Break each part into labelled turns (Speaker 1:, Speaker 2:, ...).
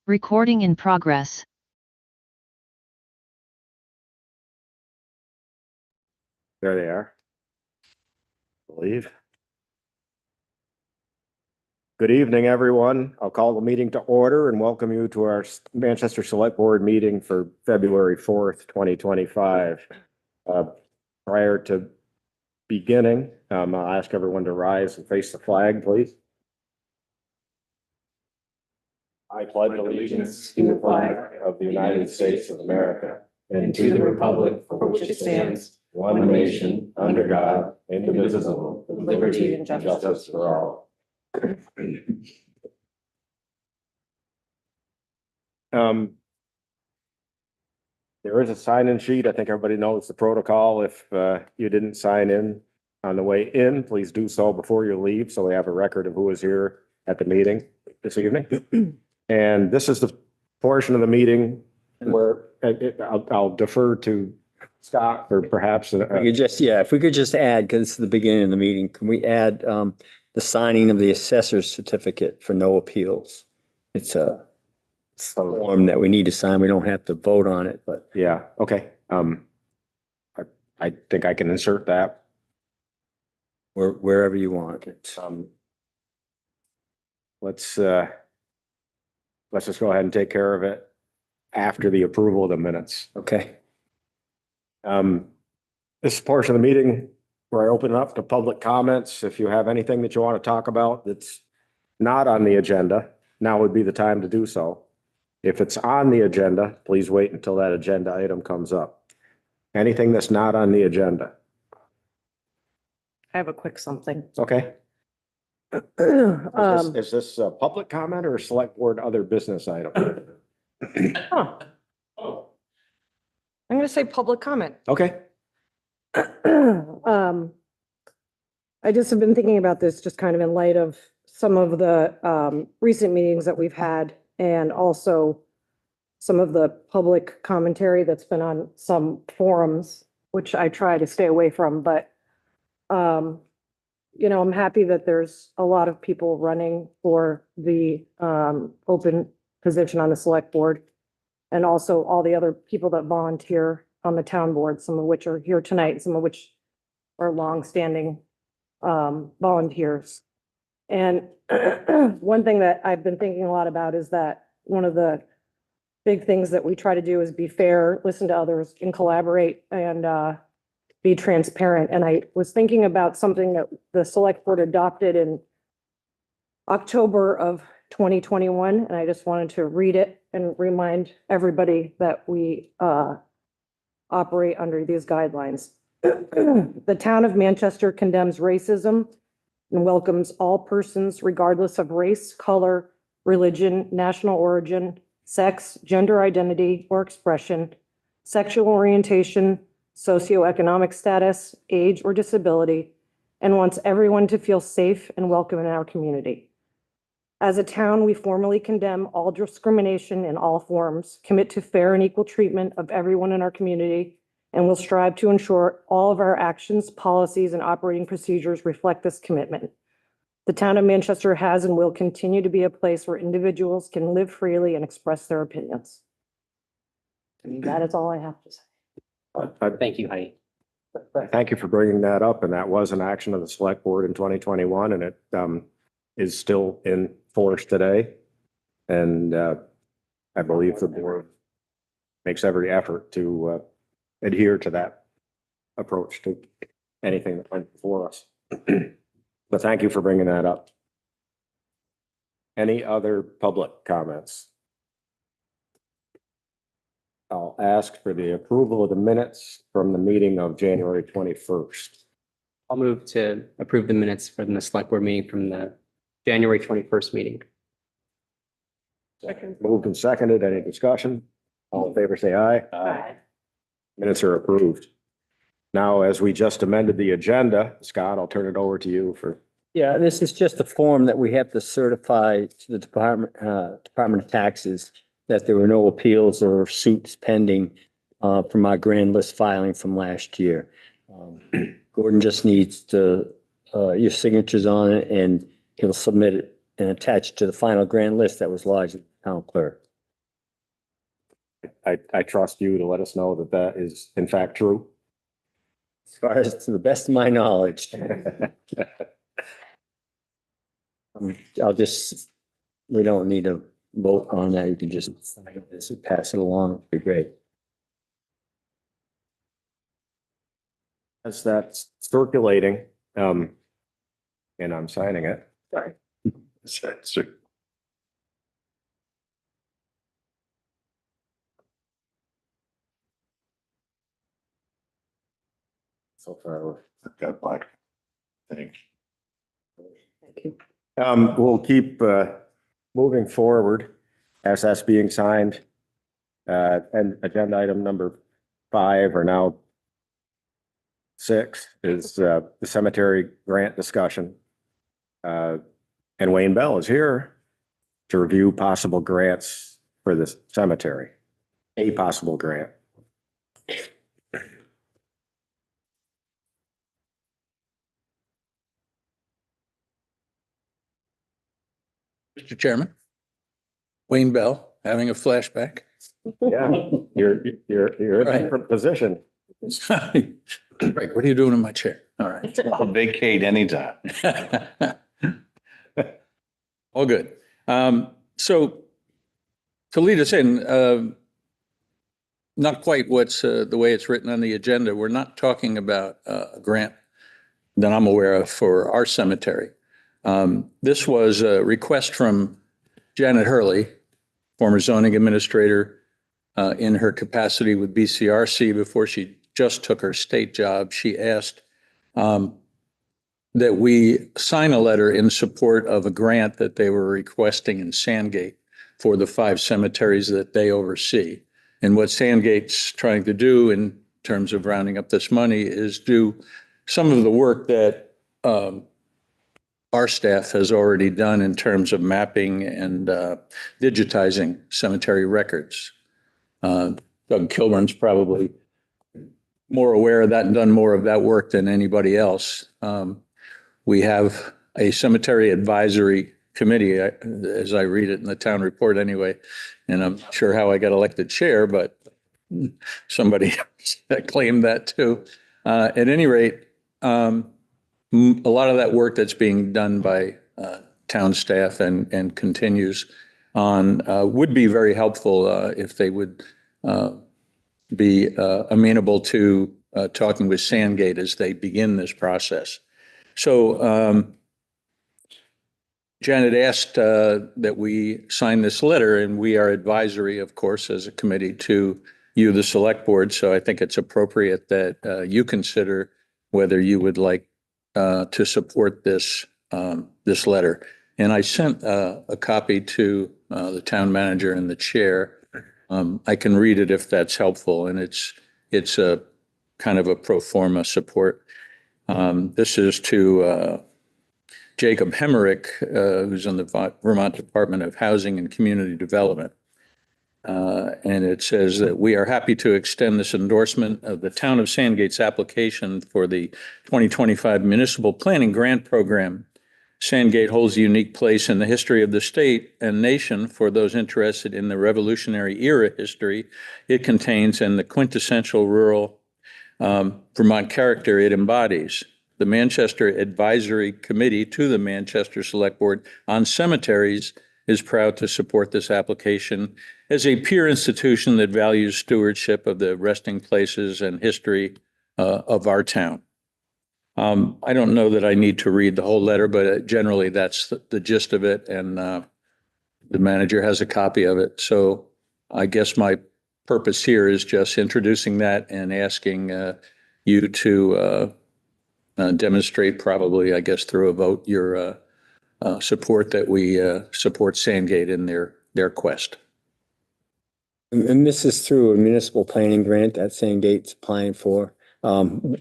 Speaker 1: Recording in progress.
Speaker 2: There they are. I believe. Good evening, everyone. I'll call the meeting to order and welcome you to our Manchester Select Board meeting for February 4th, 2025. Prior to beginning, I'll ask everyone to rise and face the flag, please. I pledge allegiance to the flag of the United States of America and to the republic for which it stands, one nation, under God, indivisible, with liberty and justice for all. There is a sign-in sheet. I think everybody knows the protocol. If you didn't sign in on the way in, please do so before you leave, so we have a record of who was here at the meeting this evening. And this is the portion of the meeting where I'll defer to Scott for perhaps.
Speaker 3: If we could just add, because it's the beginning of the meeting, can we add the signing of the assessor's certificate for no appeals? It's a form that we need to sign. We don't have to vote on it, but.
Speaker 2: Yeah, okay. I think I can insert that.
Speaker 3: Wherever you want.
Speaker 2: Let's just go ahead and take care of it after the approval of the minutes.
Speaker 3: Okay.
Speaker 2: This portion of the meeting where I open up to public comments. If you have anything that you want to talk about that's not on the agenda, now would be the time to do so. If it's on the agenda, please wait until that agenda item comes up. Anything that's not on the agenda.
Speaker 4: I have a quick something.
Speaker 2: Okay. Is this a public comment or a select board other business item?
Speaker 4: I'm going to say public comment.
Speaker 2: Okay.
Speaker 4: I just have been thinking about this just kind of in light of some of the recent meetings that we've had and also some of the public commentary that's been on some forums, which I try to stay away from, but you know, I'm happy that there's a lot of people running for the open position on the select board and also all the other people that volunteer on the town board, some of which are here tonight, some of which are longstanding volunteers. And one thing that I've been thinking a lot about is that one of the big things that we try to do is be fair, listen to others, and collaborate and be transparent. And I was thinking about something that the select board adopted in October of 2021, and I just wanted to read it and remind everybody that we operate under these guidelines. The town of Manchester condemns racism and welcomes all persons regardless of race, color, religion, national origin, sex, gender identity or expression, sexual orientation, socioeconomic status, age, or disability, and wants everyone to feel safe and welcome in our community. As a town, we formally condemn all discrimination in all forms, commit to fair and equal treatment of everyone in our community, and will strive to ensure all of our actions, policies, and operating procedures reflect this commitment. The town of Manchester has and will continue to be a place where individuals can live freely and express their opinions. And that is all I have to say.
Speaker 5: Thank you, Heidi.
Speaker 2: Thank you for bringing that up. And that was an action of the select board in 2021, and it is still in force today. And I believe the board makes every effort to adhere to that approach to anything that went before us. But thank you for bringing that up. Any other public comments? I'll ask for the approval of the minutes from the meeting of January 21st.
Speaker 5: I'll move to approve the minutes from the select board meeting from the January 21st meeting.
Speaker 2: Second. Moved and seconded. Any discussion? All in favor, say aye.
Speaker 4: Aye.
Speaker 2: Minutes are approved. Now, as we just amended the agenda, Scott, I'll turn it over to you for.
Speaker 3: Yeah, this is just a form that we have to certify to the Department of Taxes that there were no appeals or suits pending from our grand list filing from last year. Gordon just needs to your signatures on it, and he'll submit it and attach it to the final grand list that was lodged at the town clerk.
Speaker 2: I trust you to let us know that that is in fact true.
Speaker 3: As far as to the best of my knowledge. I'll just, we don't need a vote on that. You can just sign this and pass it along. It'd be great.
Speaker 2: As that's circulating, and I'm signing it.
Speaker 4: Sorry.
Speaker 2: So far.
Speaker 1: Got black. Thank
Speaker 4: Thank you.
Speaker 2: We'll keep, moving forward as that's being signed. And agenda item number 5 or now 6 is, the cemetery grant discussion. And Wayne Bell is here to review possible grants for this cemetery, a possible grant.
Speaker 6: Mr. Chairman, Wayne Bell, having a flashback.
Speaker 2: Yeah, you're in a
Speaker 6: Right.
Speaker 2: different position.
Speaker 6: Right, what are you doing in my chair? All right.
Speaker 1: you. I'll vacate anytime.
Speaker 6: All good. So to lead us in, not quite what's the way it's written on the agenda. We're not talking about a grant that I'm aware of for our cemetery. This was a request from Janet Hurley, former zoning administrator, in her capacity with BCRC before she just took her state job. She asked that we sign a letter in support of a grant that they were requesting in Sandgate for the 5 cemeteries that they oversee. And what Sandgate's trying to do in terms of rounding up this money is do some of the work that our staff has already done in terms of mapping and digitizing cemetery records. Doug Kilburn's probably more aware of that and done more of that work than anybody else. We have a cemetery advisory committee, as I read it in the town report anyway, and I'm not sure how I got elected chair, but somebody claimed that too. At any rate, a lot of that work that's being done by town staff and continues on would be very helpful if they would be amenable to talking with Sandgate as they begin this process. So Janet asked that we sign this letter, and we are advisory, of course, as a committee to you, the select board. So I think it's appropriate that you consider whether you would like to support this this letter. And I sent a copy to the town manager and the chair. I can read it if that's helpful, and it's a kind of a pro forma support. This is to Jacob Hemmerich, who's in the Vermont Department of Housing and Community Development. And it says that we are happy to extend this endorsement of the Town of Sandgate's application for the 2025 Municipal Planning Grant Program. Sandgate holds a unique place in the history of the state and nation for those interested in the Revolutionary era history it contains and the quintessential rural Vermont character it embodies. The Manchester Advisory Committee to the Manchester Select Board on Cemeteries is proud to support this application as a peer institution that values stewardship of the resting places and history of our town. I don't know that I need to read the whole letter, but generally that's the gist of it, and the manager has a copy of it. So I guess my purpose here is just introducing that and asking you to demonstrate, probably, I guess, through a vote, your support that we support Sandgate in their quest.
Speaker 3: And this is through a municipal planning grant that Sandgate's applying for.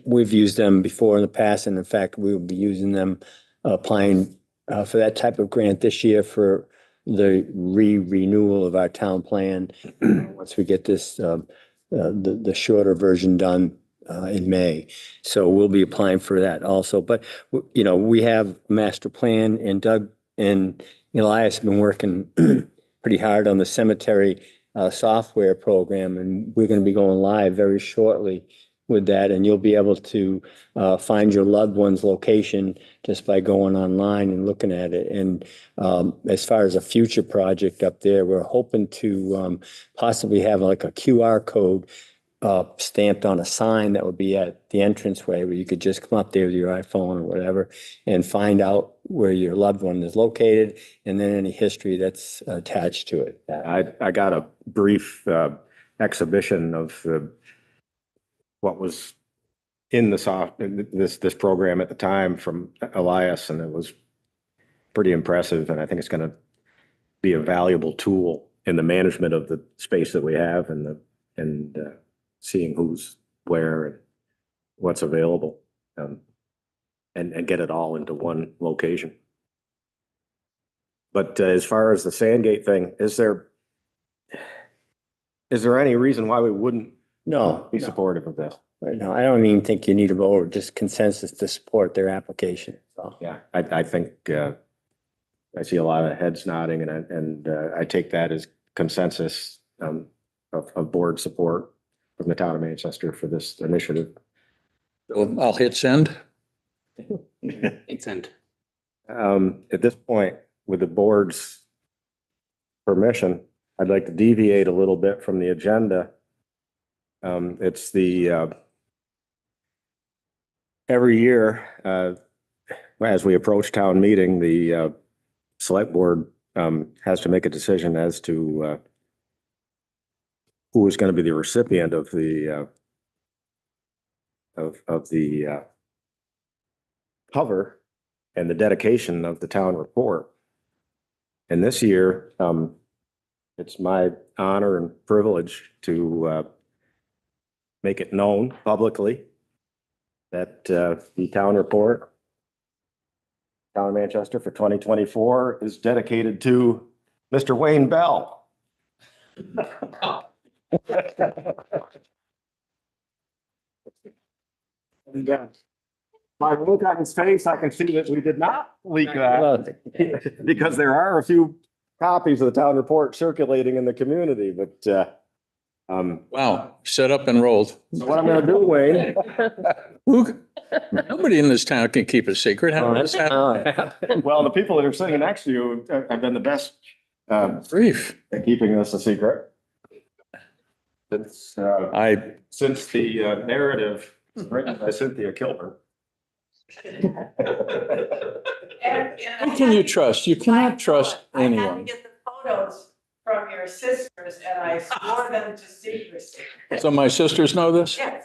Speaker 3: We've used them before in the past, and in fact, we will be using them applying for that type of grant this year for the renewal of our town plan. Once we get this, the shorter version done in May. So we'll be applying for that also. But, you know, we have master plan, and Doug and Elias have been working pretty hard on the cemetery software program, and we're going to be going live very shortly with that, and you'll be able to find your loved one's location just by going online and looking at it. And as far as a future project up there, we're hoping to possibly have like a QR code stamped on a sign that would be at the entranceway, where you could just come up there with your iPhone or whatever and find out where your loved one is located, and then any history that's attached to it.
Speaker 2: I got a brief exhibition of what was in this program at the time from Elias, and it was pretty impressive. And I think it's going to be a valuable tool in the management of the space that we have, and seeing who's where and what's available, and get it all into one location. But as far as the Sandgate thing, is there any reason why we wouldn't
Speaker 3: No,
Speaker 2: be supportive of this?
Speaker 3: right now, I don't even think you need a vote, just consensus to support their application. So,
Speaker 2: Yeah, I think I see a lot of heads nodding, and I take that as consensus of board support from the town of Manchester for this initiative.
Speaker 6: So I'll hit send.
Speaker 5: Thanks, and
Speaker 2: At this point, with the board's permission, I'd like to deviate a little bit from the agenda. It's every year, as we approach town meeting, the select board has to make a decision as to who is going to be the recipient of the cover and the dedication of the town report. And this year, it's my honor and privilege to make it known publicly that the town report, Town of Manchester for 2024, is dedicated to Mr. Wayne Bell. And, by the look on his face, I can see that we did not leak that,
Speaker 3: well,
Speaker 2: because there are a few copies of the town report circulating in the community, but
Speaker 6: Wow, set up and rolled.
Speaker 2: what I'm gonna do, Wayne,
Speaker 6: Nobody in this town can keep a secret. How does that happen?
Speaker 2: well, the people that are sitting next to you have been the best
Speaker 6: Brief.
Speaker 2: at keeping this a secret. Since the narrative written by Cynthia Kilburn.
Speaker 6: Who can you trust? You cannot trust
Speaker 7: I had to
Speaker 6: anyone.
Speaker 7: get the photos from your sisters and I swore them to secrecy.
Speaker 6: So my sisters know this?
Speaker 7: Yes.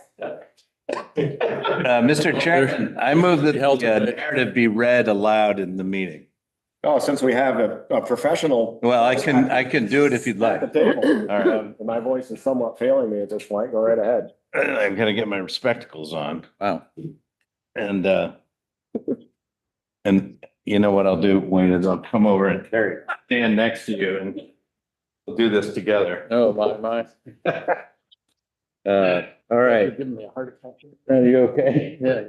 Speaker 1: Mr. Chairman, I move that
Speaker 6: Held-
Speaker 1: the narrative be read aloud in the meeting.
Speaker 2: Oh, since we have a professional.
Speaker 1: Well, I can do it if you'd
Speaker 2: At
Speaker 1: like.
Speaker 2: the table.
Speaker 1: All right.
Speaker 2: My voice is somewhat failing me at this point. Go right ahead.
Speaker 1: I'm gonna get my spectacles on,
Speaker 6: Wow.
Speaker 1: and you know what I'll do, Wayne, is I'll come over and stand next to you, and we'll do this together.
Speaker 6: Oh, my.
Speaker 1: All right. Are you okay?
Speaker 6: Yeah.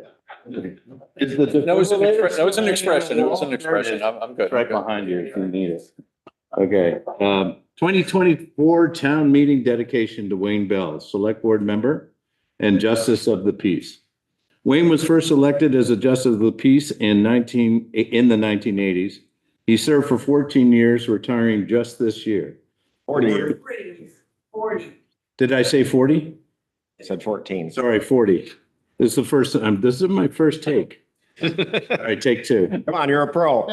Speaker 1: Is the
Speaker 6: That was an expression. It was an expression. I'm good.
Speaker 1: Right behind you if you need it. Okay, 2024 town meeting dedication to Wayne Bell, select board member and justice of the peace. Wayne was first elected as a justice of the peace in the 1980s. He served for 14 years, retiring just this year.
Speaker 2: 40 years.
Speaker 7: 40.
Speaker 1: Did I say 40?
Speaker 2: I said 14.
Speaker 1: Sorry, 40. This is the first, this is my first take. All right, take two.
Speaker 2: Come on, you're a pro.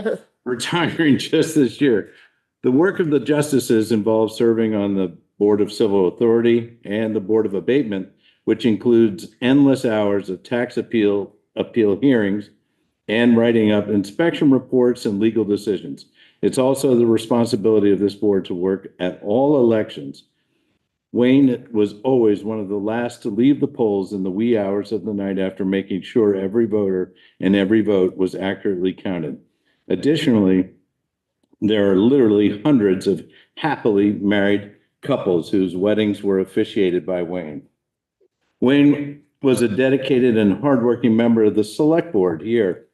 Speaker 1: Retiring just this year. The work of the justices involves serving on the Board of Civil Authority and the Board of Abatement, which includes endless hours of tax appeal hearings and writing up inspection reports and legal decisions. It's also the responsibility of this board to work at all elections. Wayne was always one of the last to leave the polls in the wee hours of the night after making sure every voter and every vote was accurately counted. Additionally, there are literally hundreds of happily married couples whose weddings were officiated by Wayne. Wayne was a dedicated and hardworking member of the select board here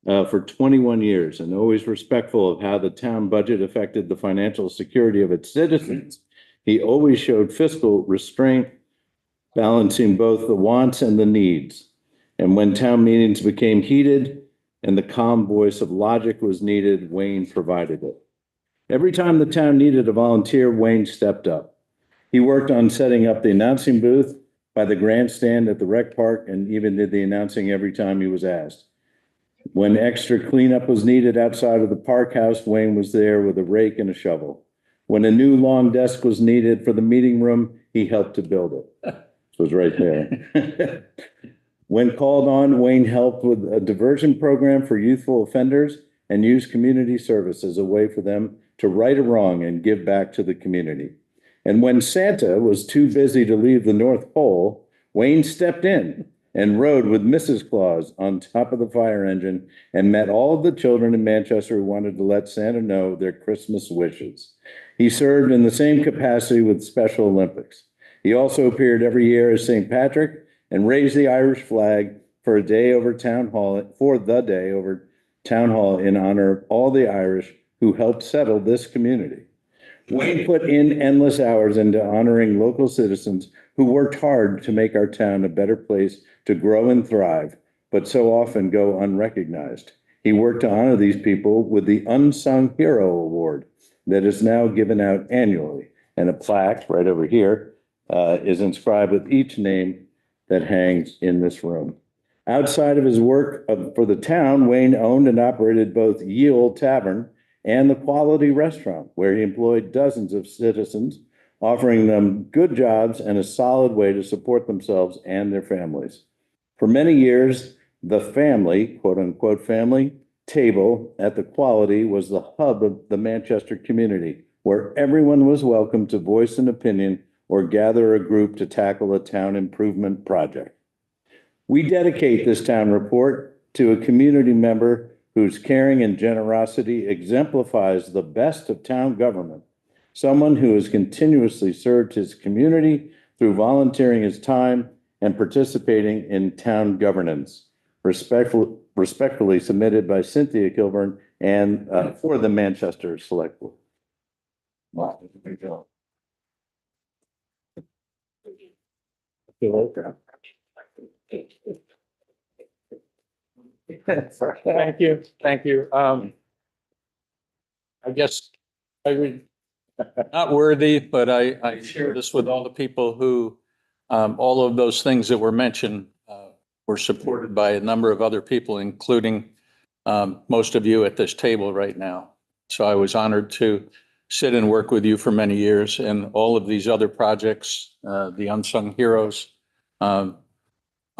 Speaker 1: for 21 years and always respectful of how the town budget affected the financial security of its citizens. He always showed fiscal restraint, balancing both the wants and the needs. And when town meetings became heated and the calm voice of logic was needed, Wayne provided it. Every time the town needed a volunteer, Wayne stepped up. He worked on setting up the announcing booth by the grandstand at the rec park and even did the announcing every time he was asked. When extra cleanup was needed outside of the park house, Wayne was there with a rake and a shovel. When a new long desk was needed for the meeting room, he helped to build it. It was right there. When called on, Wayne helped with a diversion program for youthful offenders and used community service as a way for them to right a wrong and give back to the community. And when Santa was too busy to leave the North Pole, Wayne stepped in and rode with Mrs. Claus on top of the fire engine and met all of the children in Manchester who wanted to let Santa know their Christmas wishes. He served in the same capacity with Special Olympics. He also appeared every year as St. Patrick and raised the Irish flag for the day over town hall in honor of all the Irish who helped settle this community. Wayne put in endless hours into honoring local citizens who worked hard to make our town a better place to grow and thrive, but so often go unrecognized. He worked to honor these people with the Unsung Hero Award that is now given out annually, and a plaque right over here is inscribed with each name that hangs in this room. Outside of his work for the town, Wayne owned and operated both Ye Olde Tavern and the Quality Restaurant, where he employed dozens of citizens, offering them good jobs and a solid way to support themselves and their families. For many years, the family, quote unquote family, table at the Quality was the hub of the Manchester community, where everyone was welcome to voice an opinion or gather a group to tackle a town improvement project. We dedicate this town report to a community member whose caring and generosity exemplifies the best of town government, someone who has continuously served his community through volunteering his time and participating in town governance. Respectfully submitted by Cynthia Kilburn and for the Manchester Select Board. Wow.
Speaker 6: Thank you, thank you. I guess I would, not worthy, but I share this with all the people who, all of those things that were mentioned were supported by a number of other people, including most of you at this table right now. So I was honored to sit and work with you for many years, and all of these other projects, the Unsung Heroes. I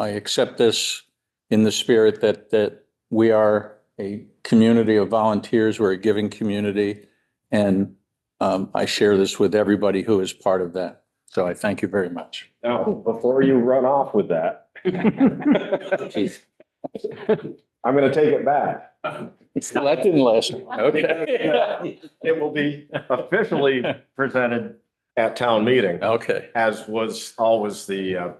Speaker 6: accept this in the spirit that we are a community of volunteers. We're a giving community, and I share this with everybody who is part of that. So I thank you very much.
Speaker 2: Now, before you run off with that, I'm going to take it back.
Speaker 6: Well, that didn't last. Okay.
Speaker 2: It will be officially presented at town meeting,
Speaker 6: Okay.
Speaker 2: as was always the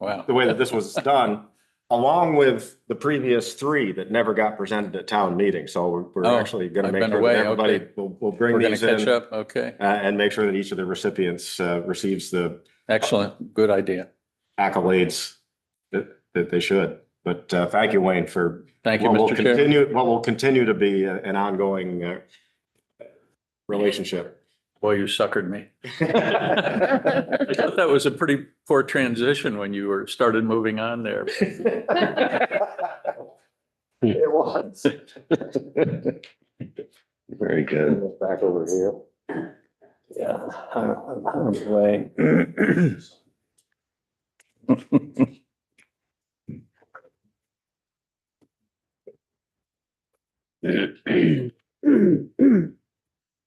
Speaker 6: Wow.
Speaker 2: way that this was done, along with the previous three that never got presented at town meeting. So we're
Speaker 6: Oh,
Speaker 2: actually going to
Speaker 6: I've
Speaker 2: make
Speaker 6: been
Speaker 2: sure
Speaker 6: away,
Speaker 2: that everybody,
Speaker 6: okay.
Speaker 2: we'll bring
Speaker 6: We're going
Speaker 2: these
Speaker 6: to catch
Speaker 2: in
Speaker 6: up. Okay.
Speaker 2: and make sure that each of the recipients receives the
Speaker 6: Excellent. Good idea.
Speaker 2: accolades that they should. But thank you, Wayne, for
Speaker 6: Thank you,
Speaker 2: what will
Speaker 6: Mr. Chair.
Speaker 2: continue, what will continue to be an ongoing relationship.
Speaker 6: Boy, you suckered me. I thought that was a pretty poor transition when you started moving on there.
Speaker 2: It was.
Speaker 1: Very good.
Speaker 2: Back over here.
Speaker 3: Yeah. Way.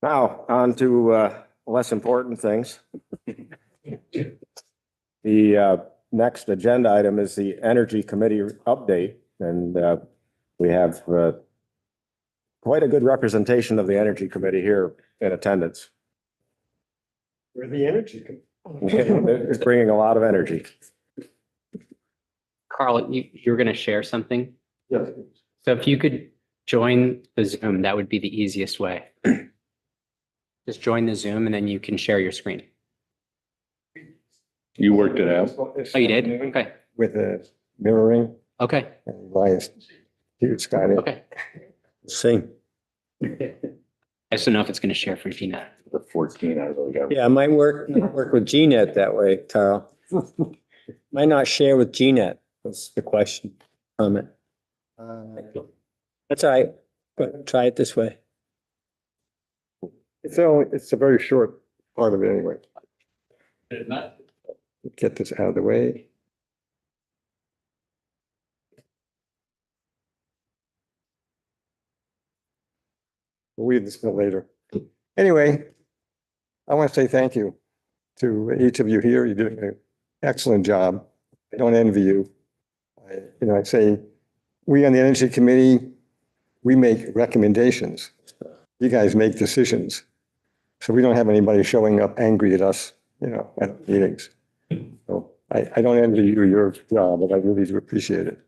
Speaker 2: Now, on to less important things. The next agenda item is the Energy Committee update, and we have quite a good representation of the Energy Committee here in attendance.
Speaker 8: We're the energy.
Speaker 2: It's bringing a lot of energy.
Speaker 5: Carl, you're going to share something.
Speaker 8: Yes.
Speaker 5: So if you could join the Zoom, that would be the easiest way. Just join the Zoom and then you can share your screen.
Speaker 1: You worked it out?
Speaker 5: Oh, you did? Okay.
Speaker 2: With the mirroring
Speaker 5: Okay.
Speaker 2: and Elias, huge got it.
Speaker 5: Okay.
Speaker 3: See.
Speaker 5: I just don't know if it's going to share for Gina.
Speaker 1: The 14, I really got.
Speaker 3: Yeah, it might work with GNet that way, Carl. Might not share with GNet. That's the question, comment. That's all right, but try it this way.
Speaker 8: It's a very short part of it anyway. Get this out of the way. We'll read this later. Anyway, I want to say thank you to each of you here. You're doing an excellent job. I don't envy you. I say, we on the Energy Committee, we make recommendations. You guys make decisions. So we don't have anybody showing up angry at us, at meetings. So I don't envy you your job, but I really do appreciate it.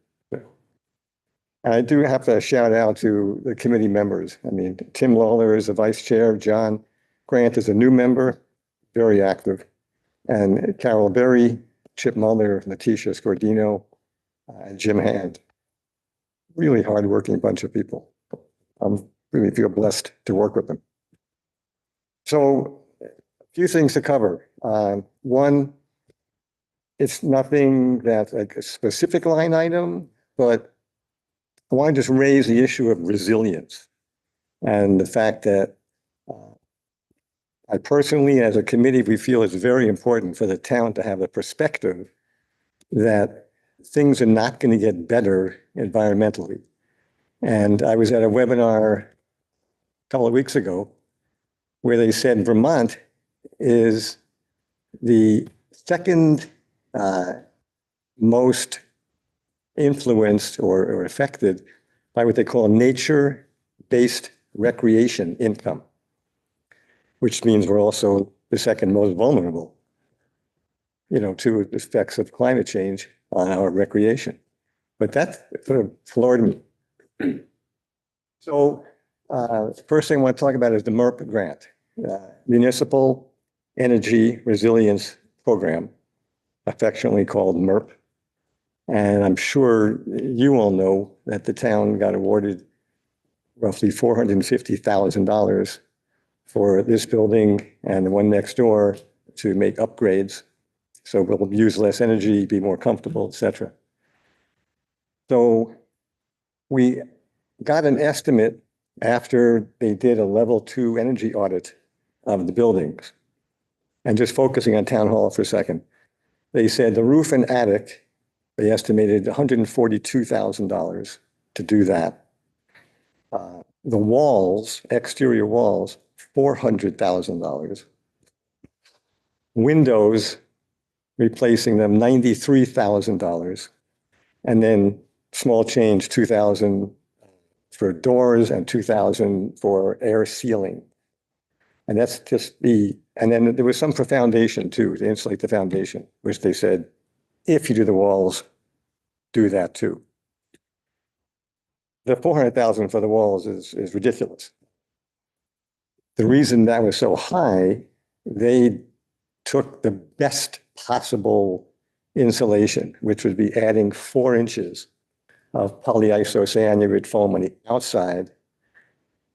Speaker 8: And I do have to shout out to the committee members. I mean, Tim Lawler is the vice chair, John Grant is a new member, very active, and Carol Berry, Chip Muller, Letitia Scordino, and Jim Hand. Really hardworking bunch of people. Really feel blessed to work with them. So a few things to cover. One, it's nothing that's like a specific line item, but I want to just raise the issue of resilience and the fact that I personally, as a committee, we feel it's very important for the town to have a perspective that things are not going to get better environmentally. And I was at a webinar a couple of weeks ago where they said Vermont is the second most influenced or affected by what they call nature-based recreation income, which means we're also the second most vulnerable, to the effects of climate change on our recreation. But that sort of floored me. So first thing I want to talk about is the MERP grant, Municipal Energy Resilience Program, affectionately called MERP. And I'm sure you all know that the town got awarded roughly $450,000 for this building and the one next door to make upgrades. So we'll use less energy, be more comfortable, et cetera. So we got an estimate after they did a level 2 energy audit of the buildings. And just focusing on town hall for a second, they said the roof and attic, they estimated $142,000 to do that. The walls, exterior walls, $400,000. Windows, replacing them, $93,000. And then small change, $2,000 for doors and $2,000 for air sealing. And that's just and then there was some for foundation too, to insulate the foundation, which they said, if you do the walls, do that too. The $400,000 for the walls is ridiculous. The reason that was so high, they took the best possible insulation, which would be adding 4 inches of polyisocyanurate foam on the outside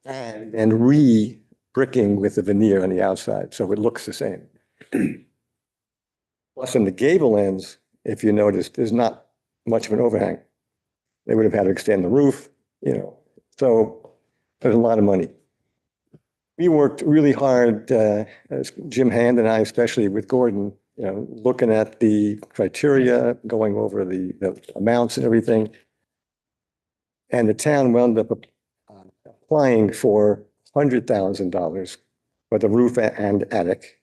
Speaker 8: and re-bricking with the veneer on the outside, so it looks the same. Plus, in the gable ends, if you notice, there's not much of an overhang. They would have had to extend the roof, so there's a lot of money. We worked really hard, as Jim Hand and I, especially with Gordon, looking at the criteria, going over the amounts and everything. And the town wound up applying for $100,000 for the roof and attic.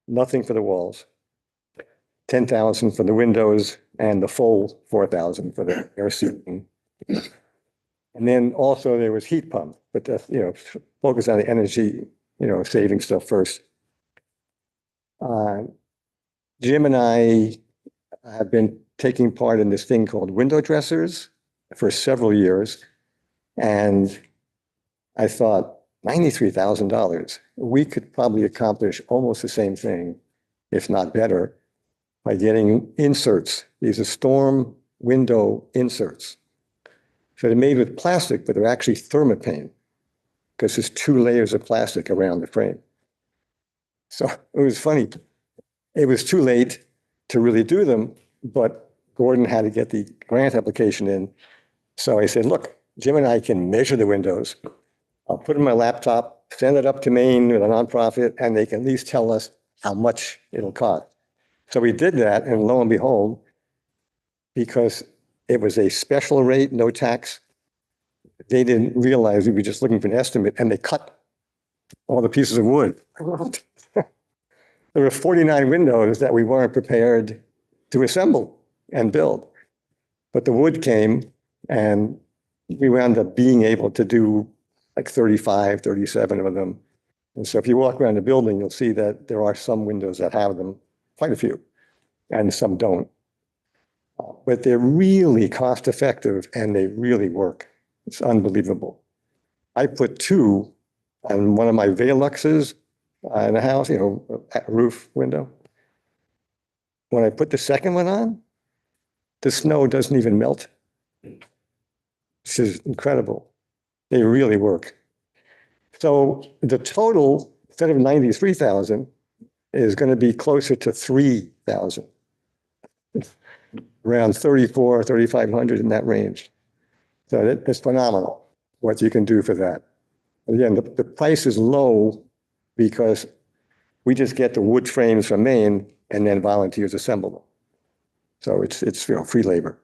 Speaker 8: Nothing for the walls. $10,000 for the windows and the full $4,000 for the air sealing. And then also there was heat pump, but that's, focus on the energy, saving stuff first. Jim and I have been taking part in this thing called window dressers for several years. And I thought, $93,000. We could probably accomplish almost the same thing, if not better, by getting inserts. These are storm window inserts. So they're made with plastic, but they're actually thermopane because there's 2 layers of plastic around the frame. So it was funny. It was too late to really do them, but Gordon had to get the grant application in. So I said, look, Jim and I can measure the windows. I'll put it in my laptop, send it up to Maine with a nonprofit, and they can at least tell us how much it'll cost. So we did that, and lo and behold, because it was a special rate, no tax, they didn't realize we were just looking for an estimate, and they cut all the pieces of wood. There were 49 windows that we weren't prepared to assemble and build. But the wood came, and we wound up being able to do like 35, 37 of them. And so if you walk around the building, you'll see that there are some windows that have them, quite a few, and some don't. But they're really cost effective and they really work. It's unbelievable. I put 2 on one of my Veluxes in the house, you know, a roof window. When I put the second one on, the snow doesn't even melt. This is incredible. They really work. So the total, instead of 93,000, is going to be closer to 3,000. Around 34, 3,500 in that range. So it's phenomenal what you can do for that. Again, the price is low because we just get the wood frames from Maine and then volunteers assemble them. So it's you know, free labor.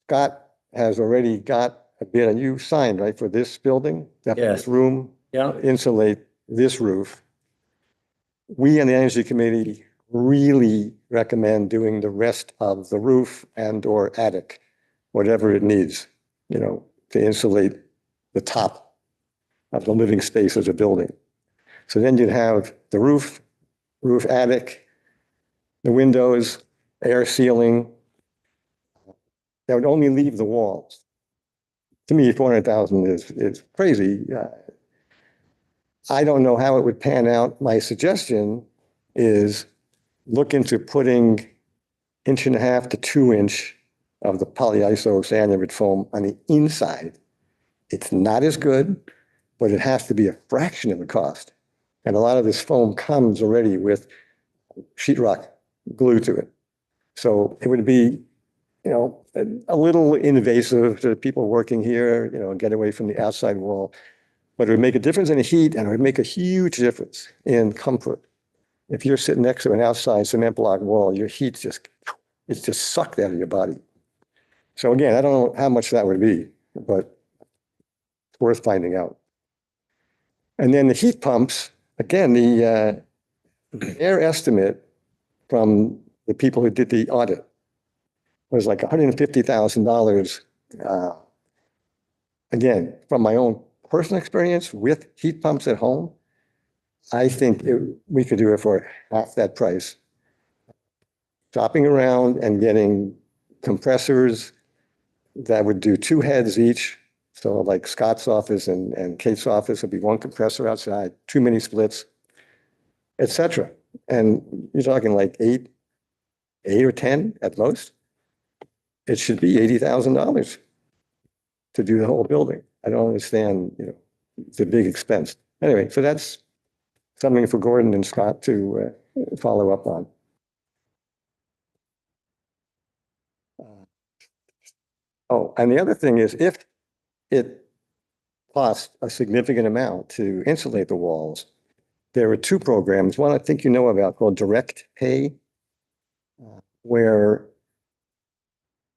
Speaker 8: Scott has already got a bid, and you signed, right, for this building? That
Speaker 3: Yes.
Speaker 8: this room?
Speaker 3: Yeah.
Speaker 8: Insulate this roof. We on the Energy Committee really recommend doing the rest of the roof and or attic, whatever it needs, you know, to insulate the top of the living space of the building. So then you'd have the roof, attic, the windows, air sealing. That would only leave the walls. To me, 400,000 is crazy. I don't know how it would pan out. My suggestion is look into putting 1.5 to 2 inch of the polyiso sandwich foam on the inside. It's not as good, but it has to be a fraction of the cost. And a lot of this foam comes already with sheetrock glued to it. So it would be, you know, a little invasive to people working here, you know, get away from the outside wall. But it would make a difference in the heat, and it would make a huge difference in comfort. If you're sitting next to an outside cement block wall, your heat's it's just sucked out of your body. So again, I don't know how much that would be, but it's worth finding out. And then the heat pumps, again, the air estimate from the people who did the audit was like $150,000. Again, from my own personal experience with heat pumps at home, I think we could do it for half that price. Shopping around and getting compressors that would do 2 heads each. So like Scott's office and Kate's office would be 1 compressor outside, 2 mini splits, etc. And you're talking like 8 or 10 at most. It should be $80,000 to do the whole building. I don't understand, you know, it's a big expense. Anyway, so that's something for Gordon and Scott to follow up on. Oh, and the other thing is, if it costs a significant amount to insulate the walls, there are 2 programs. One I think you know about called Direct Pay, where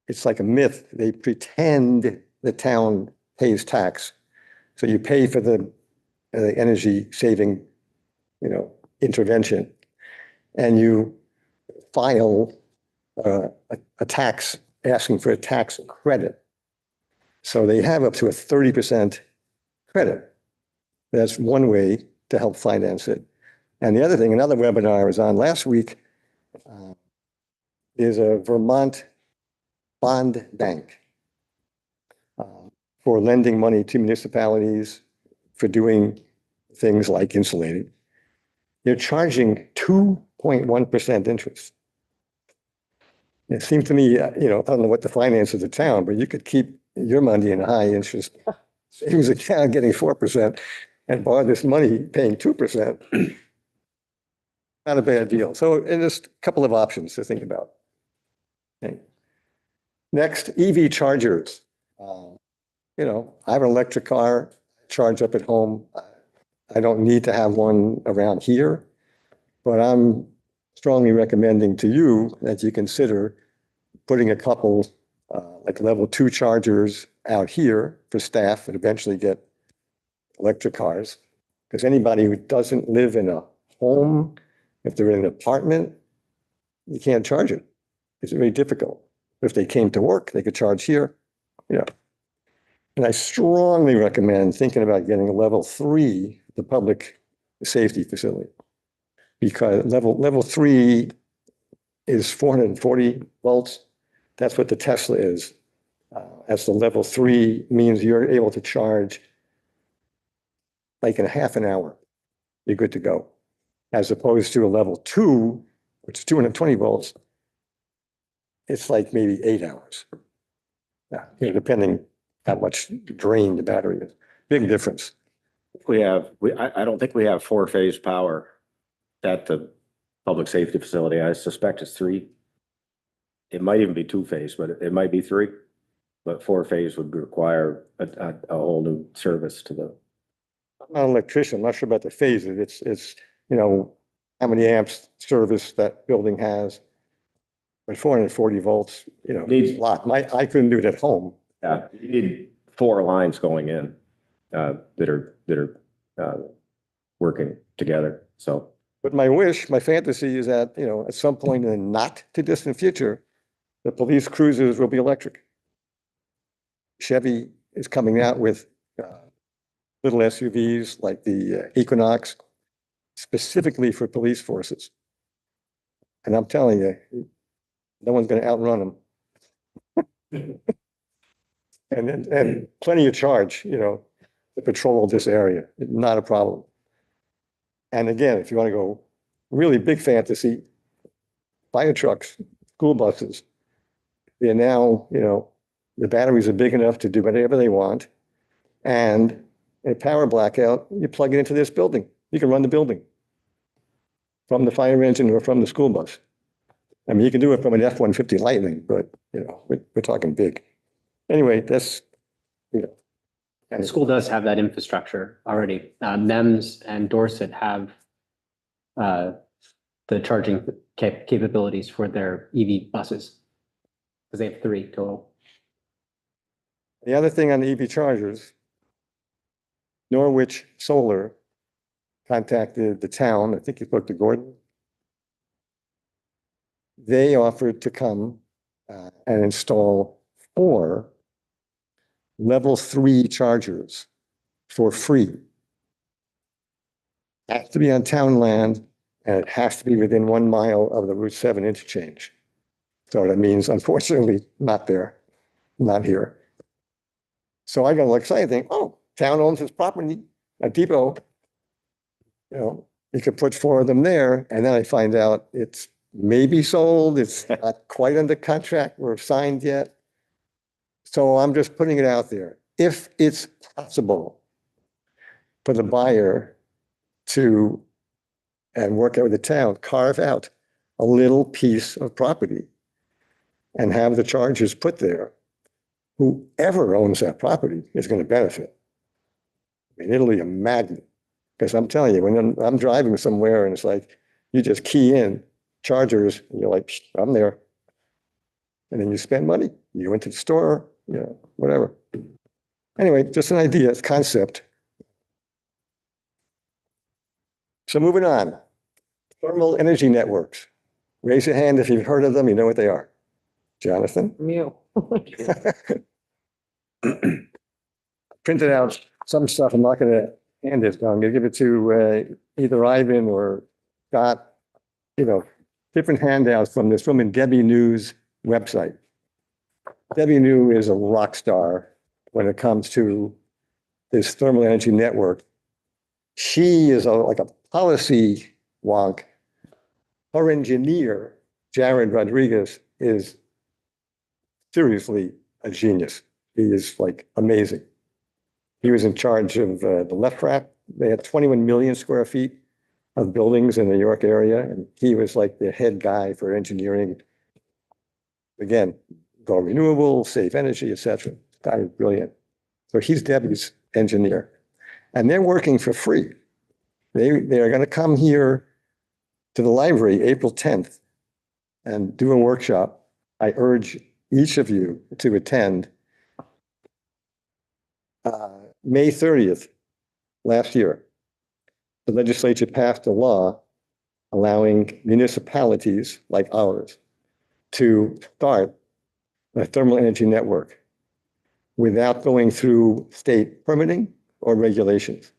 Speaker 8: it's like a myth. They pretend the town pays tax. So you pay for the energy saving, you know, intervention, and you file a tax, asking for a tax credit. So they have up to a 30% credit. That's one way to help finance it. And the other thing, another webinar I was on last week, is a Vermont bond bank. for lending money to municipalities for doing things like insulating. They're charging 2.1% interest. It seems to me, I don't know what the finances of the town, but you could keep your money in a high interest savings account getting 4% and borrow this money paying 2%. Not a bad deal. So, and there's a couple of options to think about. Okay. Next, EV chargers. I have an electric car, charge up at home. I don't need to have one around here, but I'm strongly recommending to you that you consider putting a couple like level 2 chargers out here for staff and eventually get electric cars. Because anybody who doesn't live in a home, if they're in an apartment, you can't charge it. It's very difficult. If they came to work, they could charge here. And I strongly recommend thinking about getting a level 3, the public safety facility. Because level 3 is 440 volts. That's what the Tesla is. As the level 3 means you're able to charge like in half an hour, you're good to go. As opposed to a level 2, which is 220 volts, it's like maybe 8 hours. Depending how much drain the battery is. Big difference.
Speaker 2: I don't think we have 4-phase power at the public safety facility. I suspect it's 3. It might even be 2-phase, but it might be 3. But 4-phase would require a whole new service to the.
Speaker 8: I'm not an electrician. I'm not sure about the phases. It's how many amps service that building has. But 440 volts, needs a lot. I couldn't do it at home.
Speaker 2: Yeah, you need 4 lines going in that are working together. So,
Speaker 8: But my fantasy is that, at some point in the not too distant future, the police cruisers will be electric. Chevy is coming out with little SUVs like the Equinox, specifically for police forces. And I'm telling you, no one's going to outrun them. And plenty of charge, to patrol this area, not a problem. And again, if you want to go really big fantasy, fire trucks, school buses, they're now, the batteries are big enough to do whatever they want. And a power blackout, you plug it into this building. You can run the building from the fire engine or from the school bus. I mean, you can do it from an F-150 Lightning, but, we're talking big. Anyway, that's,
Speaker 5: And the school does have that infrastructure already. NEMS and Dorset have the charging capabilities for their EV buses. Because they have 3 total.
Speaker 8: The other thing on the EV chargers, Norwich Solar contacted the town. I think you spoke to Gordon. They offered to come and install 4 level 3 chargers for free. Has to be on town land, and it has to be within 1 mile of the Route 7 interchange. So that means, unfortunately, not there, not here. So I got excited, think, town owns this property, a depot. You could put 4 of them there, and then I find out it's maybe sold, it's not quite under contract or signed yet. So I'm just putting it out there. If it's possible for the buyer to, and work out with the town, carve out a little piece of property and have the chargers put there, whoever owns that property is going to benefit. I mean, it'll be a magnet. Because I'm telling you, when I'm driving somewhere and it's like, you just key in chargers, and you're like, I'm there. And then you spend money. You go into the store, whatever. Anyway, just an idea, it's concept. So moving on. Thermal energy networks. Raise your hand if you've heard of them, you know what they are. Jonathan?
Speaker 4: Mew.
Speaker 8: Printed out some stuff. I'm not going to hand this down. I'm going to give it to either Ivan or Scott. Different handouts from this from Debbie News website. Debbie New is a rock star when it comes to this thermal energy network. She is like a policy wonk. Her engineer, Jared Rodriguez, is seriously a genius. He is like amazing. He was in charge of the left track. They had 21 million square feet of buildings in the New York area, and he was like the head guy for engineering. Again, go renewable, safe energy, etc. Guy is brilliant. So he's Debbie's engineer, and they're working for free. They are going to come here to the library April 10th and do a workshop. I urge each of you to attend. May 30th, last year, the legislature passed a law allowing municipalities like ours to start a thermal energy network without going through state permitting or regulations.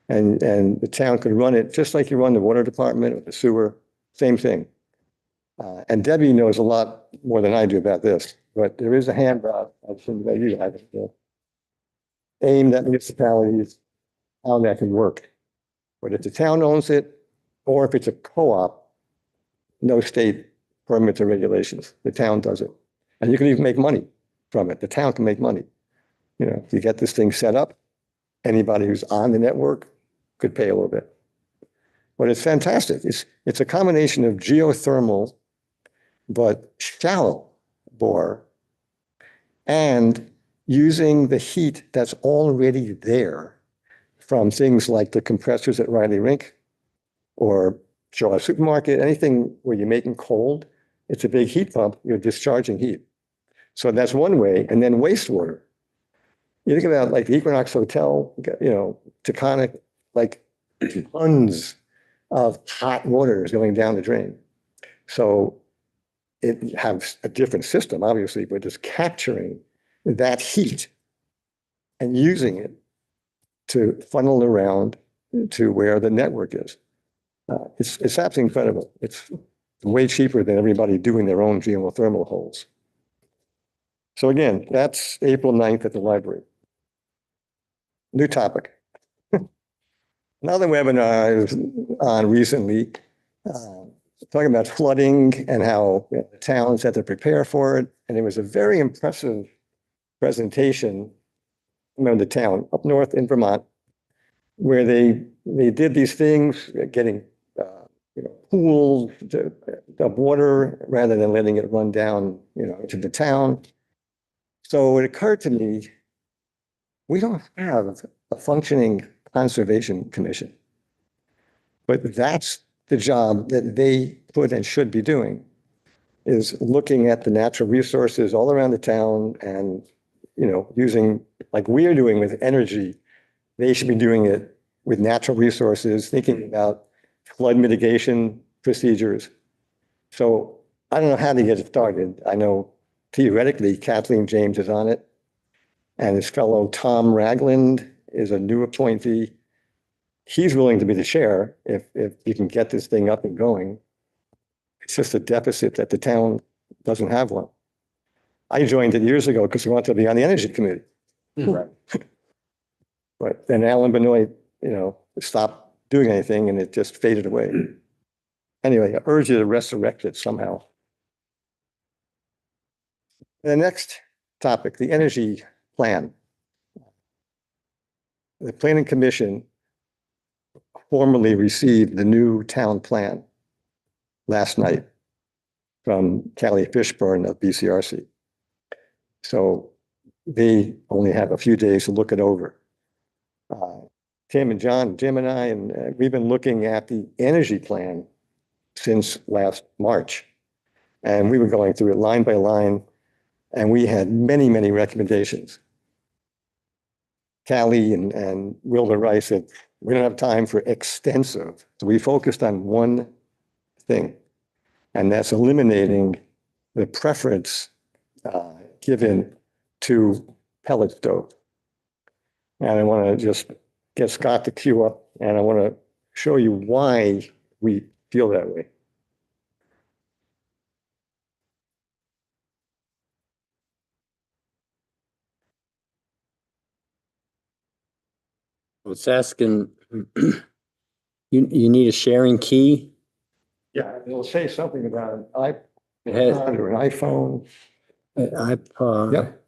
Speaker 8: And the town could run it just like you run the water department or the sewer, same thing. And Debbie knows a lot more than I do about this, but there is a handout, I think that you have it, aimed at municipalities, how that can work. But if the town owns it, or if it's a co-op, no state permits or regulations, the town does it. And you can even make money from it. The town can make money. You know, if you get this thing set up, anybody who's on the network could pay a little bit. But it's fantastic. It's a combination of geothermal, but shallow bore, and using the heat that's already there from things like the compressors at Riley Rink or Shaw Supermarket, anything where you're making cold, it's a big heat pump, you're discharging heat. So that's one way. And then wastewater. You think about like the Equinox Hotel, you know, Taconic, like tons of hot water is going down the drain. So it has a different system, obviously, but it's capturing that heat and using it to funnel around to where the network is. It's absolutely incredible. It's way cheaper than everybody doing their own geothermal holes. So again, that's April 9th at the library. New topic. Another webinar is on recently, talking about flooding and how the towns had to prepare for it. And it was a very impressive presentation from the town up north in Vermont, where they did these things, getting pools of water rather than letting it run down, to the town. So it occurred to me, we don't have a functioning conservation commission, but that's the job that they could and should be doing, is looking at the natural resources all around the town and, using, like we are doing with energy, they should be doing it with natural resources, thinking about flood mitigation procedures. So I don't know how to get it started. I know theoretically Kathleen James is on it, and his fellow Tom Ragland is a new appointee. He's willing to be the chair if you can get this thing up and going. It's just a deficit that the town doesn't have one. I joined it years ago because we wanted to be on the energy committee. Right. But then Alan Benoit, stopped doing anything and it just faded away. Anyway, I urge you to resurrect it somehow. The next topic, the energy plan. The Planning Commission formally received the new town plan last night from Callie Fishburne of BCRC. So they only have a few days to look it over. Tim and John, Jim and I, and we've been looking at the energy plan since last March. And we were going through it line by line, and we had many, many recommendations. Callie and Wilbur Rice said, we don't have time for extensive. So we focused on one thing, and that's eliminating the preference given to pellet stove. And I want to just get Scott to queue up, and I want to show you why we feel that way.
Speaker 3: It's asking, you need a sharing key?
Speaker 8: Yeah, it'll say something about an
Speaker 3: It has,
Speaker 8: iPod or an iPhone.
Speaker 3: iPod.
Speaker 8: Yep.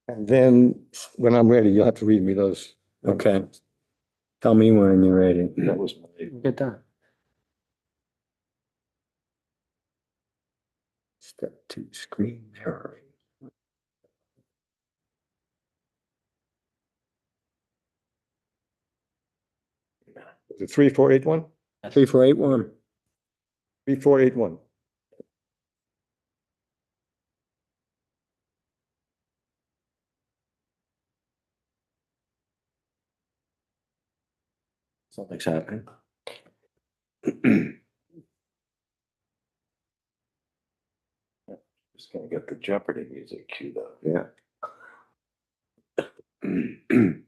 Speaker 8: And then when I'm ready, you'll have to read me those.
Speaker 3: Okay. Tell me when you're ready.
Speaker 8: That was
Speaker 3: Get done. Step 2, screen mirroring.
Speaker 8: the 3481?
Speaker 3: 3481.
Speaker 8: 3481.
Speaker 1: Something's happening. Just gonna get the Jeopardy music queued up. Yeah.
Speaker 8: I'm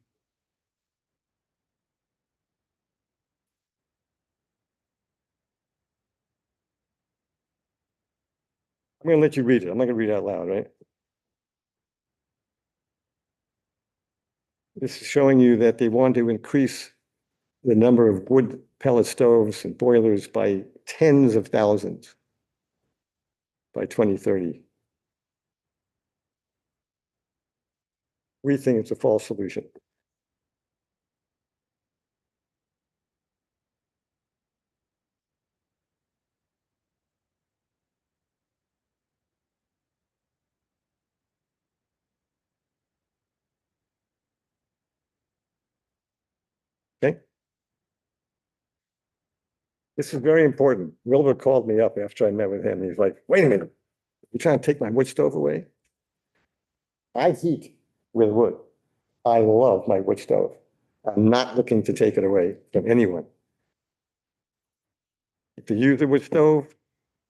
Speaker 8: gonna let you read it. I'm not gonna read it out loud, right? This is showing you that they want to increase the number of wood pellet stoves and boilers by tens of thousands by 2030. We think it's a false solution. Okay. This is very important. Wilbur called me up after I met with him. He's like, wait a minute, you trying to take my wood stove away? I heat with wood. I love my wood stove. I'm not looking to take it away from anyone. If you use a wood stove,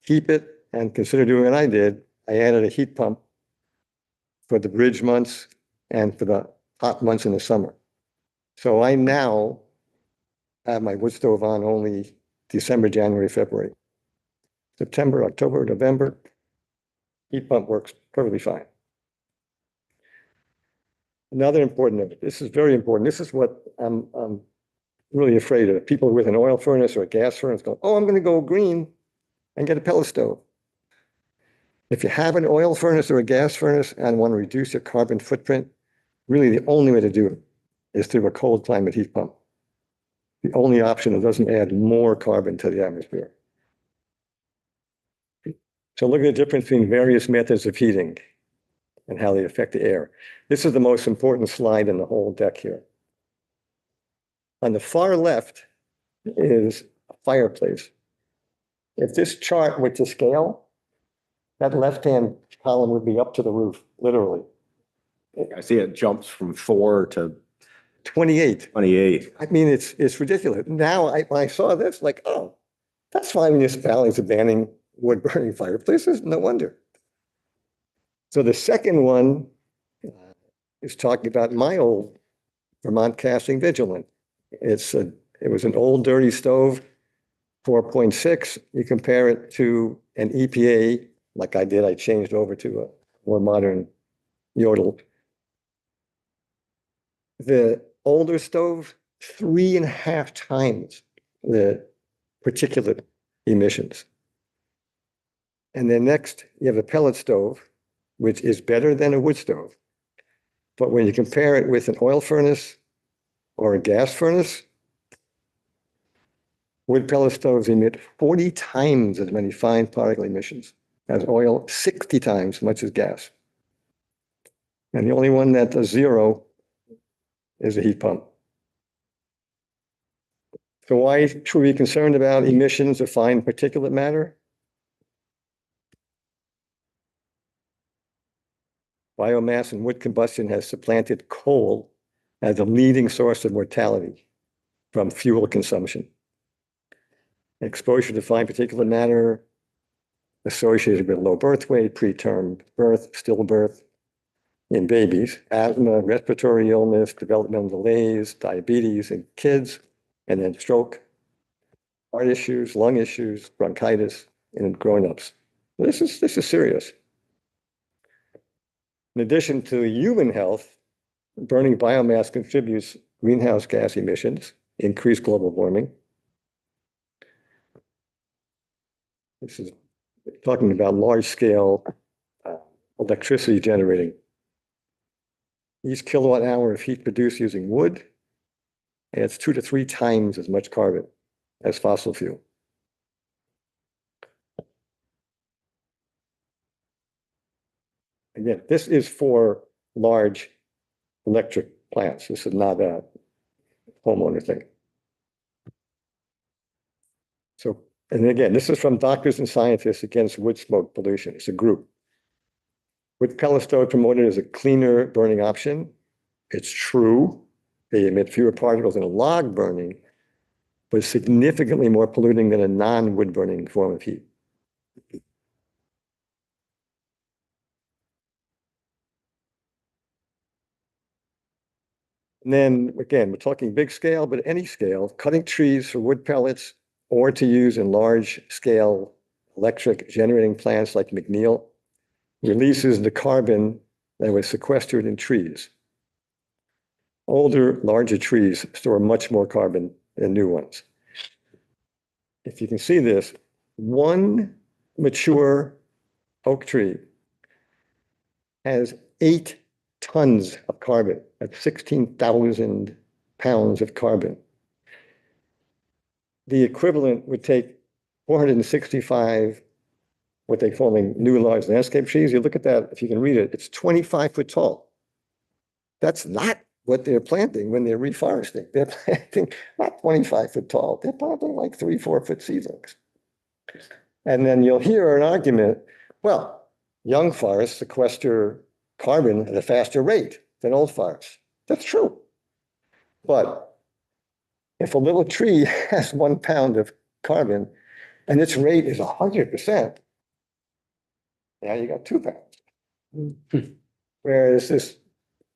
Speaker 8: keep it and consider doing what I did. I added a heat pump for the bridge months and for the hot months in the summer. So I now have my wood stove on only December, January, February. September, October, November, heat pump works perfectly fine. Another important, this is very important. This is what I'm really afraid of. People with an oil furnace or a gas furnace go, oh, I'm going to go green and get a pellet stove. If you have an oil furnace or a gas furnace and want to reduce your carbon footprint, really the only way to do it is through a cold climate heat pump. The only option that doesn't add more carbon to the atmosphere. So look at the difference between various methods of heating and how they affect the air. This is the most important slide in the whole deck here. On the far left is a fireplace. If this chart were to scale, that left-hand column would be up to the roof, literally.
Speaker 2: I see it jumps from 4 to
Speaker 8: 28.
Speaker 2: 28.
Speaker 8: I mean, it's ridiculous. Now, when I saw this, like, oh, that's why municipalities are banning wood-burning fireplaces. No wonder. So the second one is talking about my old Vermont Casting Vigilant. It was an old dirty stove, 4.6. You compare it to an EPA, like I did, I changed over to a more modern Yodel. The older stove, 3.5 times the particulate emissions. And then next, you have a pellet stove, which is better than a wood stove. But when you compare it with an oil furnace or a gas furnace, wood pellet stoves emit 40 times as many fine particle emissions as oil, 60 times as much as gas. And the only one that does 0 is a heat pump. So why should we be concerned about emissions of fine particulate matter? Biomass and wood combustion has supplanted coal as a leading source of mortality from fuel consumption. Exposure to fine particulate matter associated with low birth weight, preterm birth, stillbirth in babies, asthma, respiratory illness, developmental delays, diabetes in kids, and then stroke, heart issues, lung issues, bronchitis in grown-ups. This is serious. In addition to human health, burning biomass contributes greenhouse gas emissions, increase global warming. This is talking about large scale electricity generating. Each kilowatt hour of heat produced using wood adds 2 to 3 times as much carbon as fossil fuel. Again, this is for large electric plants. This is not a homeowner thing. So, and again, this is from Doctors and Scientists Against Wood Smoke Pollution. It's a group. Wood pellet stove promoted as a cleaner burning option. It's true. They emit fewer particles than a log burning, but significantly more polluting than a non-wood burning form of heat. And then again, we're talking big scale, but any scale, cutting trees for wood pellets or to use in large scale electric generating plants like McNeil releases the carbon that was sequestered in trees. Older, larger trees store much more carbon than new ones. If you can see this, one mature oak tree has 8 tons of carbon. That's 16,000 pounds of carbon. The equivalent would take 465, what they call new large landscape trees. You look at that, if you can read it, it's 25 foot tall. That's not what they're planting when they're reforesting. They're planting not 25 foot tall. They're planting like 3-4 foot seedlings. And then you'll hear an argument, well, young forests sequester carbon at a faster rate than old forests. That's true. But if a little tree has 1 pound of carbon and its rate is 100%, now you got 2 pounds. Whereas this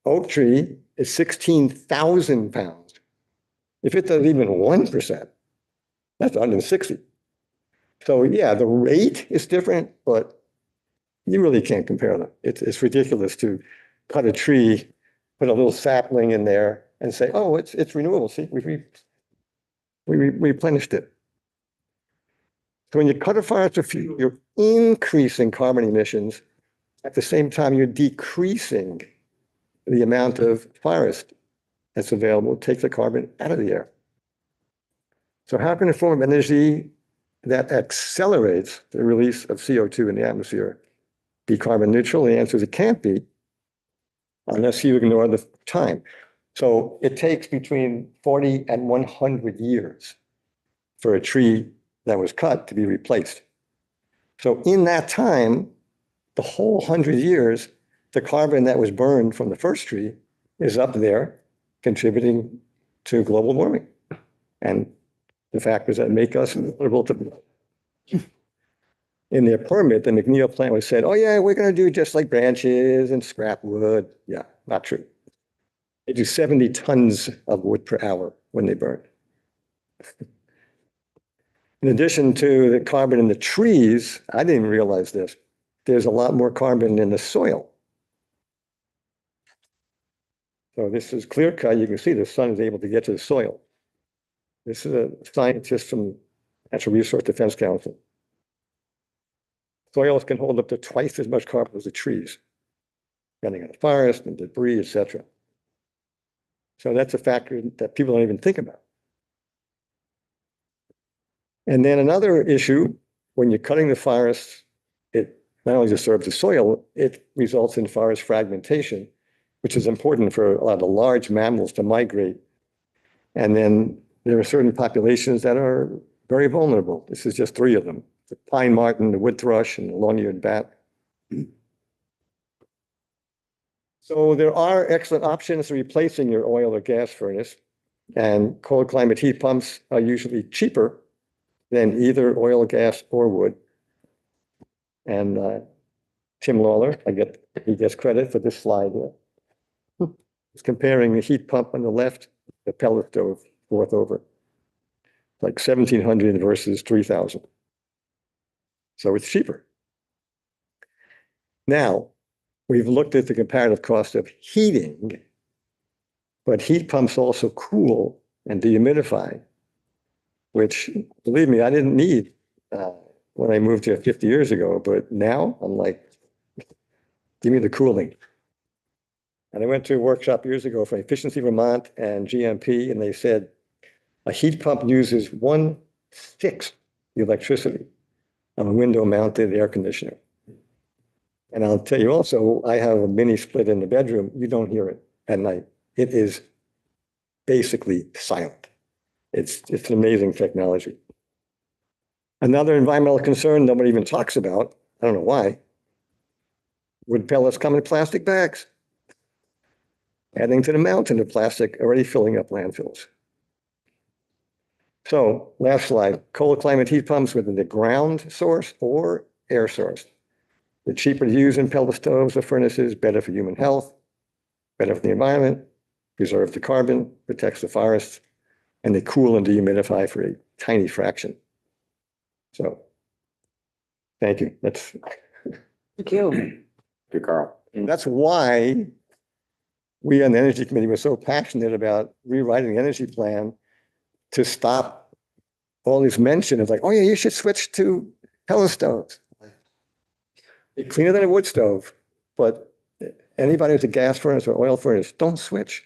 Speaker 8: oak tree is 16,000 pounds. If it does even 1%, that's 160. So yeah, the rate is different, but you really can't compare them. It's ridiculous to cut a tree, put a little sapling in there and say, oh, it's renewable. See, we replenished it. So when you cut a forest for fuel, you're increasing carbon emissions. At the same time, you're decreasing the amount of forest that's available to take the carbon out of the air. So how can a form of energy that accelerates the release of CO2 in the atmosphere be carbon neutral? The answer is it can't be unless you ignore the time. So it takes between 40 and 100 years for a tree that was cut to be replaced. So in that time, the whole 100 years, the carbon that was burned from the first tree is up there contributing to global warming and the factors that make us vulnerable to. In their permit, the McNeil plant was said, oh yeah, we're going to do just like branches and scrap wood. Yeah, not true. They do 70 tons of wood per hour when they burn. In addition to the carbon in the trees, I didn't even realize this, there's a lot more carbon in the soil. So this is clear cut. You can see the sun is able to get to the soil. This is a scientist from Natural Resource Defense Council. Soils can hold up to twice as much carbon as the trees, depending on the forest and debris, etc. So that's a factor that people don't even think about. And then another issue, when you're cutting the forest, it not only disturbs the soil, it results in forest fragmentation, which is important for a lot of the large mammals to migrate. And then there are certain populations that are very vulnerable. This is just 3 of them: the pine marten, the wood thrush, and the long-eared bat. So there are excellent options for replacing your oil or gas furnace, and cold climate heat pumps are usually cheaper than either oil, gas, or wood. And Tim Lawler, he gets credit for this slide here. It's comparing the heat pump on the left, the pellet stove, fourth over, like 1,700 versus 3,000. So it's cheaper. Now, we've looked at the comparative cost of heating But heat pumps also cool and dehumidify, which, believe me, I didn't need when I moved here 50 years ago. But now I'm like, give me the cooling. And I went to a workshop years ago for Efficiency Vermont and GMP, and they said a heat pump uses 1/6 the electricity of a window-mounted air conditioner. And I'll tell you also, I have a mini split in the bedroom. You don't hear it at night. It is basically silent. It's an amazing technology. Another environmental concern nobody even talks about, I don't know why, wood pellets come in plastic bags, adding to the mountain of plastic already filling up landfills. So last slide, cold climate heat pumps whether the ground source or air source. They're cheaper to use than pellet stoves or furnaces, better for human health, better for the environment, preserve the carbon, protects the forests, and they cool and dehumidify for a tiny fraction. So, thank you.
Speaker 7: Thank you.
Speaker 2: Thank you, Carl.
Speaker 8: That's why we on the Energy Committee were so passionate about rewriting the energy plan to stop all this mention of like, oh yeah, you should switch to pellet stoves. It's cleaner than a wood stove, but anybody with a gas furnace or oil furnace, don't switch.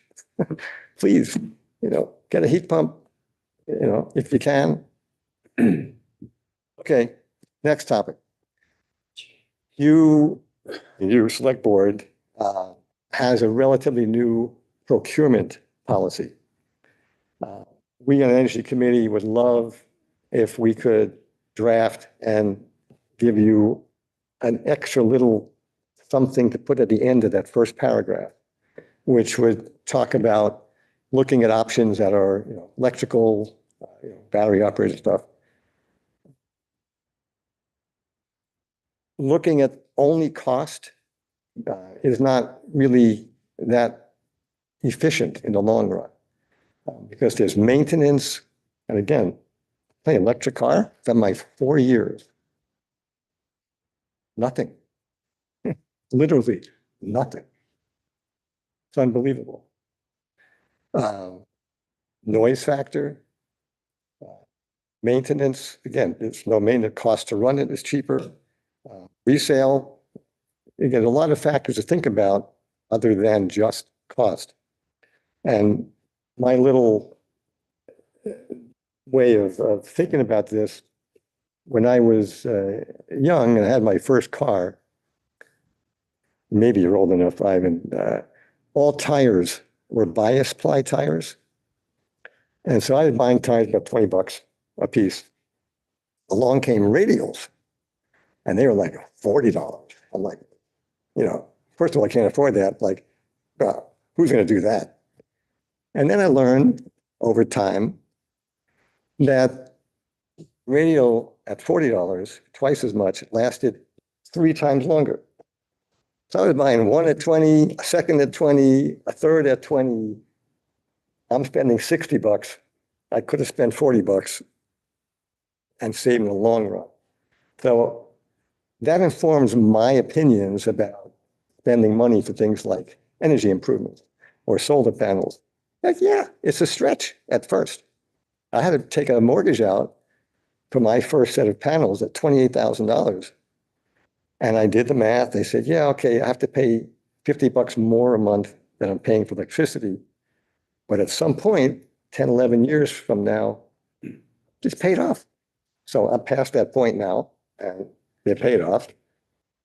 Speaker 8: Please, get a heat pump, if you can. Okay, next topic. You select board, has a relatively new procurement policy. We on the Energy Committee would love if we could draft and give you an extra little something to put at the end of that first paragraph, which would talk about looking at options that are, electrical, battery operated stuff. Looking at only cost is not really that efficient in the long run because there's maintenance. And again, my electric car, for my 4 years, nothing, literally nothing. It's unbelievable. Noise factor, maintenance, again, there's no maintenance cost to run it, it's cheaper. Resale, again, a lot of factors to think about other than just cost. And my little way of thinking about this, when I was young and I had my first car, maybe you're old enough, Ivan, all tires were bias ply tires. And so I was buying tires about $20 a piece. Along came radials and they were like $40. I'm like, first of all, I can't afford that. Like, who's going to do that? And then I learned over time that radial at $40, twice as much, lasted 3 times longer. So I was buying one at 20, a second at 20, a third at 20. I'm spending $60. I could have spent $40 and saved in the long run. So that informs my opinions about spending money for things like energy improvements or solar panels. Like, yeah, it's a stretch at first. I had to take a mortgage out for my first set of panels at $28,000. And I did the math. They said, yeah, okay, I have to pay $50 more a month than I'm paying for electricity. But at some point, 10, 11 years from now, it's paid off. So I'm past that point now, and they're paid off.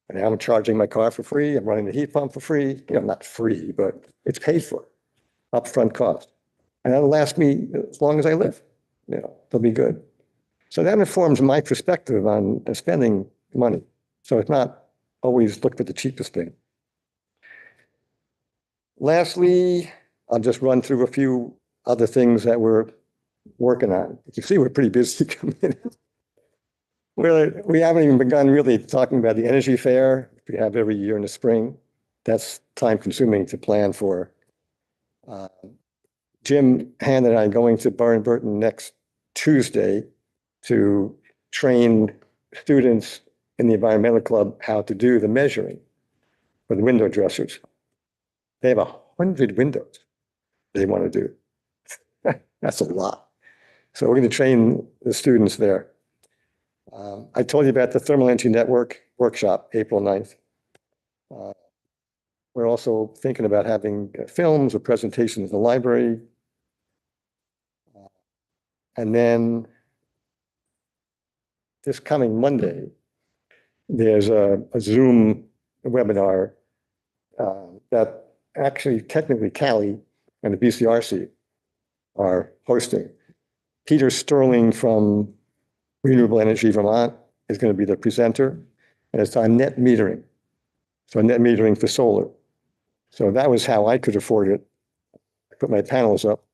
Speaker 8: And now I'm charging my car for free. I'm running the heat pump for free. Not free, but it's paid for, upfront cost. And that'll last me as long as I live. It'll be good. So that informs my perspective on spending money. So it's not always look for the cheapest thing. Lastly, I'll just run through a few other things that we're working on. You see, we're pretty busy committed. We haven't even begun really talking about the energy fair we have every year in the spring. That's time consuming to plan for. Jim Hand and I are going to Barn Burton next Tuesday to train students in the environmental club how to do the measuring for the window dressers. They have 100 windows. they want to do. That's a lot. So we're going to train the students there. I told you about the Thermal Energy Network workshop, April 9th. We're also thinking about having films or presentations in the library. And then this coming Monday, there's a Zoom webinar that actually technically Cali and the BCRC are hosting. Peter Sterling from Renewable Energy Vermont is going to be the presenter, and it's on net metering. So net metering for solar. So that was how I could afford it. I put my panels up.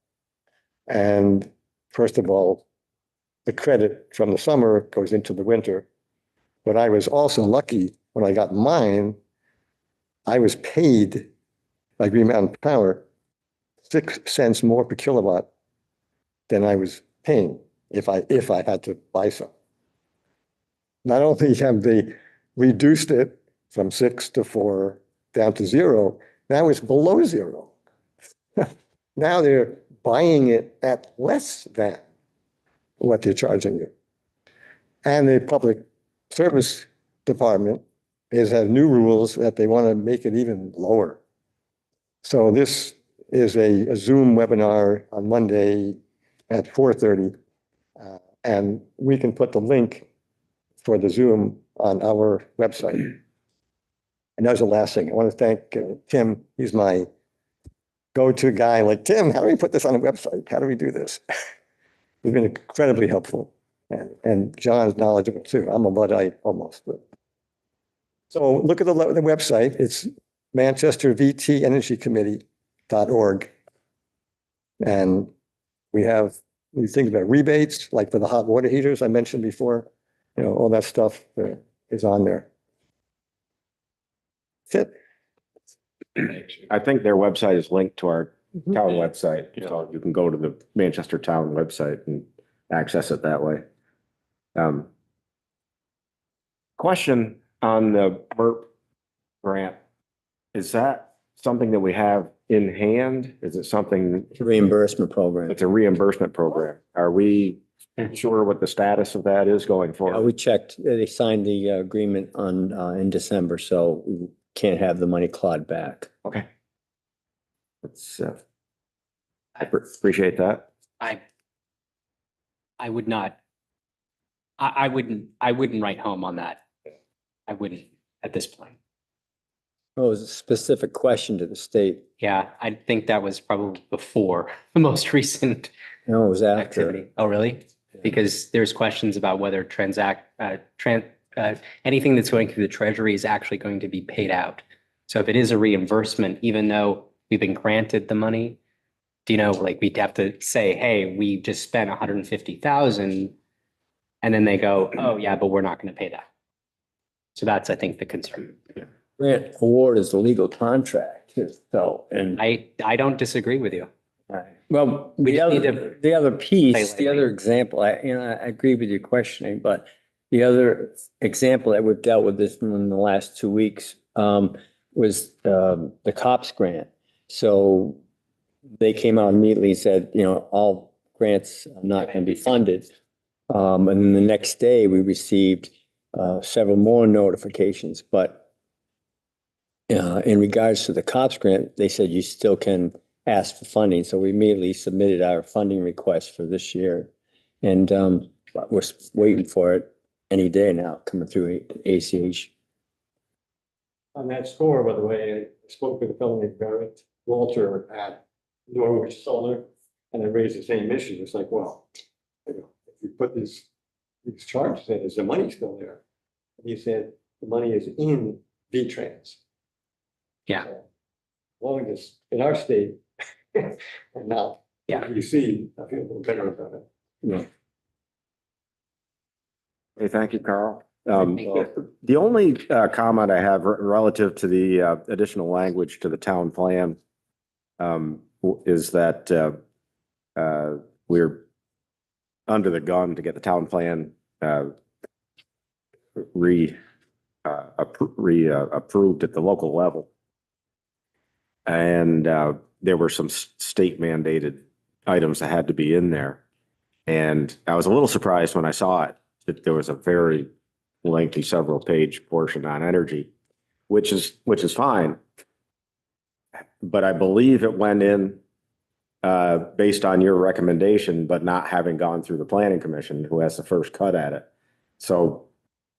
Speaker 8: And first of all, the credit from the summer goes into the winter. But I was also lucky when I got mine, I was paid by Green Mountain Power 6 cents more per kilowatt than I was paying if I had to buy some. Not only have they reduced it from 6 to 4 down to 0, now it's below 0. Now they're buying it at less than what they're charging you. And the public service department has had new rules that they want to make it even lower. So this is a Zoom webinar on Monday at 4:30. And we can put the link for the Zoom on our website. And that was the last thing. I want to thank Tim. He's my go-to guy. Like, Tim, how do we put this on the website? How do we do this? He's been incredibly helpful. And John's knowledgeable too. I'm a Luddite almost. But. So look at the website. It's manchestervtenergycommittee.org. And we have these things about rebates, like for the hot water heaters I mentioned before. All that stuff is on there. That's it.
Speaker 2: I think their website is linked to our town website. So you can go to the Manchester Town website and access it that way. Question on the MERP grant. Is that something that we have in hand? Is it something?
Speaker 3: Reimbursement program.
Speaker 2: It's a reimbursement program. Are we sure what the status of that is going forward?
Speaker 3: We checked, they signed the agreement in December, so we can't have the money clawed back.
Speaker 2: Okay. That's, I appreciate that.
Speaker 5: I would not. I wouldn't write home on that. I wouldn't at this point.
Speaker 3: Oh, it was a specific question to the state.
Speaker 5: Yeah, I think that was probably before the most recent
Speaker 3: No, it was after.
Speaker 5: activity. Oh, really? Because there's questions about whether anything that's going through the treasury is actually going to be paid out. So if it is a reimbursement, even though we've been granted the money, like we'd have to say, hey, we just spent 150,000. And then they go, oh yeah, but we're not going to pay that. So that's, I think, the concern.
Speaker 3: Grant award is a legal contract, so, and.
Speaker 5: I don't disagree with you.
Speaker 3: Well,
Speaker 5: We
Speaker 3: the
Speaker 5: just need
Speaker 3: other, the other piece,
Speaker 5: play
Speaker 3: the other example, I agree with your questioning, but the other example that we've dealt with this in the last 2 weeks, was, the COPS grant. So they came out immediately and said, all grants are not going to be funded. And then the next day we received, several more notifications, but in regards to the COPS grant, they said you still can ask for funding. So we immediately submitted our funding request for this year. And we're waiting for it any day now, coming through ACH.
Speaker 8: On that score, by the way, I spoke with a fellow named Barrett Walter at Norwich Solar, and I raised the same issue. It's like, well, if you put these charges in, is the money still there? And he said, the money is in VTrans.
Speaker 5: Yeah.
Speaker 8: Long as in our state, and now,
Speaker 5: Yeah.
Speaker 8: you see, I feel a little better about it.
Speaker 3: Yeah.
Speaker 2: Hey, thank you, Carl.
Speaker 5: Thank you.
Speaker 2: The only comment I have relative to the additional language to the town plan is that we're under the gun to get the town plan approved at the local level. And there were some state mandated items that had to be in there. And I was a little surprised when I saw it, that there was a very lengthy several page portion on energy, which is fine. But I believe it went in based on your recommendation, but not having gone through the planning commission, who has the first cut at it. So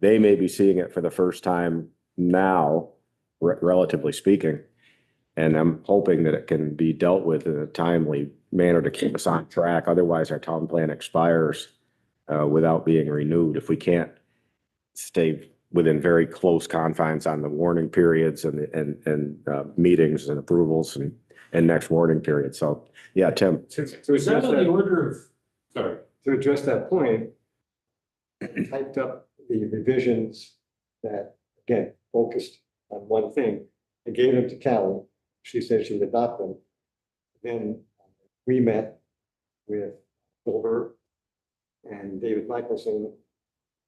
Speaker 2: they may be seeing it for the first time now, relatively speaking. And I'm hoping that it can be dealt with in a timely manner to keep us on track. Otherwise, our town plan expires without being renewed. If we can't stay within very close confines on the warning periods and meetings and approvals and next warning period. So, yeah, Tim.
Speaker 9: To address to address that point, I typed up the revisions that, again, focused on one thing. I gave them to Callie. She said she would adopt them. Then we met with Wilbur and David Michelson.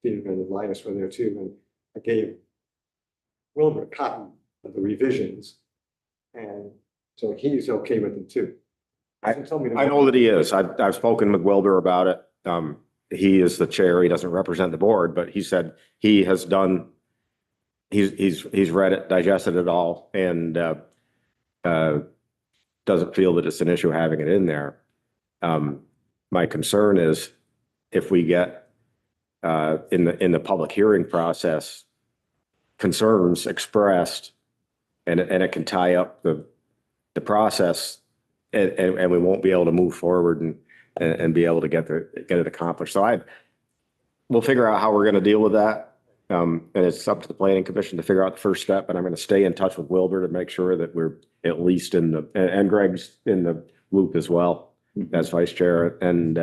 Speaker 9: Peter and Linus were there too. And I gave Wilbur a copy of the revisions. And so he's okay with them too.
Speaker 2: I know that he is. I've spoken with Wilbur about it. He is the chair. He doesn't represent the board, but he said he has done, he's read it, digested it all, and doesn't feel that it's an issue having it in there. My concern is if we get in the public hearing process, concerns expressed, and it can tie up the process, and we won't be able to move forward and be able to get it accomplished. So we'll figure out how we're going to deal with that. And it's up to the planning commission to figure out the first step. And I'm going to stay in touch with Wilbur to make sure that we're at least and Greg's in the loop as well as vice chair. And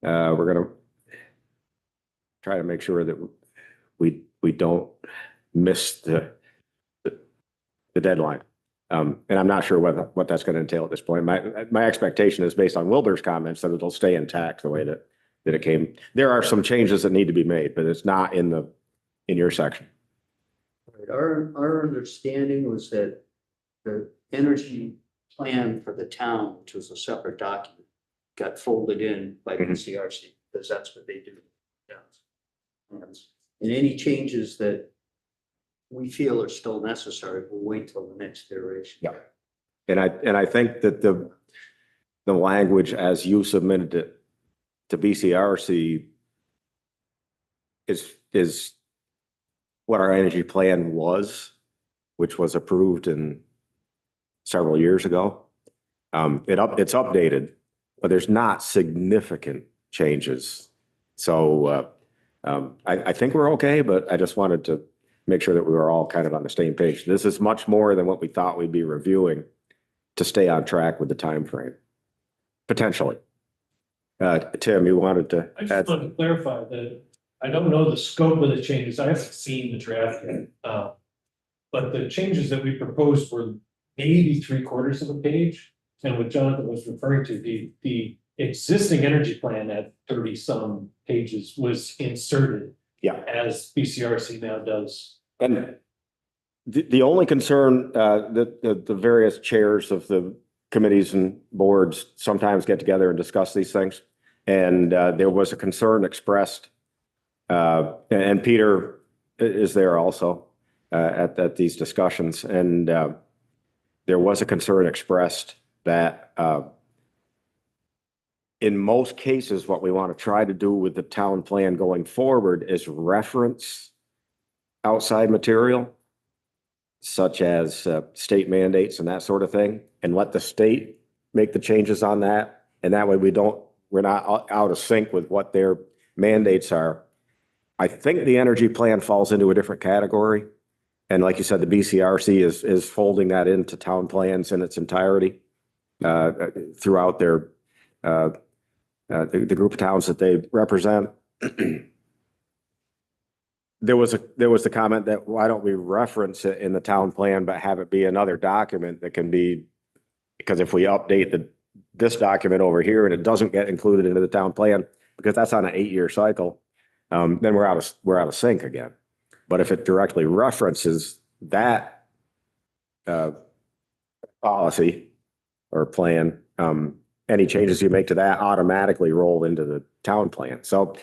Speaker 2: we're going to try to make sure that we don't miss the deadline. And I'm not sure what that's going to entail at this point. My expectation is based on Wilbur's comments that it'll stay intact the way that it came. There are some changes that need to be made, but it's not in your section.
Speaker 10: Right. Our understanding was that the energy plan for the town, which was a separate document, got folded in by the CRC because that's what they do. Yeah. And any changes that we feel are still necessary, we'll wait till the next iteration.
Speaker 2: Yeah. And I think that the language as you submitted it to BCRC is what our energy plan was, which was approved in several years ago. It's updated, but there's not significant changes. So I think we're okay, but I just wanted to make sure that we were all kind of on the same page. This is much more than what we thought we'd be reviewing to stay on track with the time frame, potentially. Tim, you wanted to
Speaker 11: I just wanted to clarify that I don't know the scope of the changes. I haven't seen the draft yet. But the changes that we proposed were maybe 3/4 of a page. And what Jonathan was referring to, the existing energy plan at 30 some pages was inserted.
Speaker 2: Yeah.
Speaker 11: As BCRC now does.
Speaker 2: And the only concern that the various chairs of the committees and boards sometimes get together and discuss these things. And there was a concern expressed, and Peter is there also at these discussions. And there was a concern expressed that in most cases, what we want to try to do with the town plan going forward is reference outside material, such as state mandates and that sort of thing, and let the state make the changes on that. And that way we're not out of sync with what their mandates are. I think the energy plan falls into a different category. And like you said, the BCRC is folding that into town plans in its entirety throughout their the group of towns that they represent. There was the comment that why don't we reference it in the town plan, but have it be another document that can be, because if we update this document over here and it doesn't get included into the town plan, because that's on an 8-year cycle, then we're out of sync again. But if it directly references that policy, or plan, any changes you make to that automatically roll into the town plan. So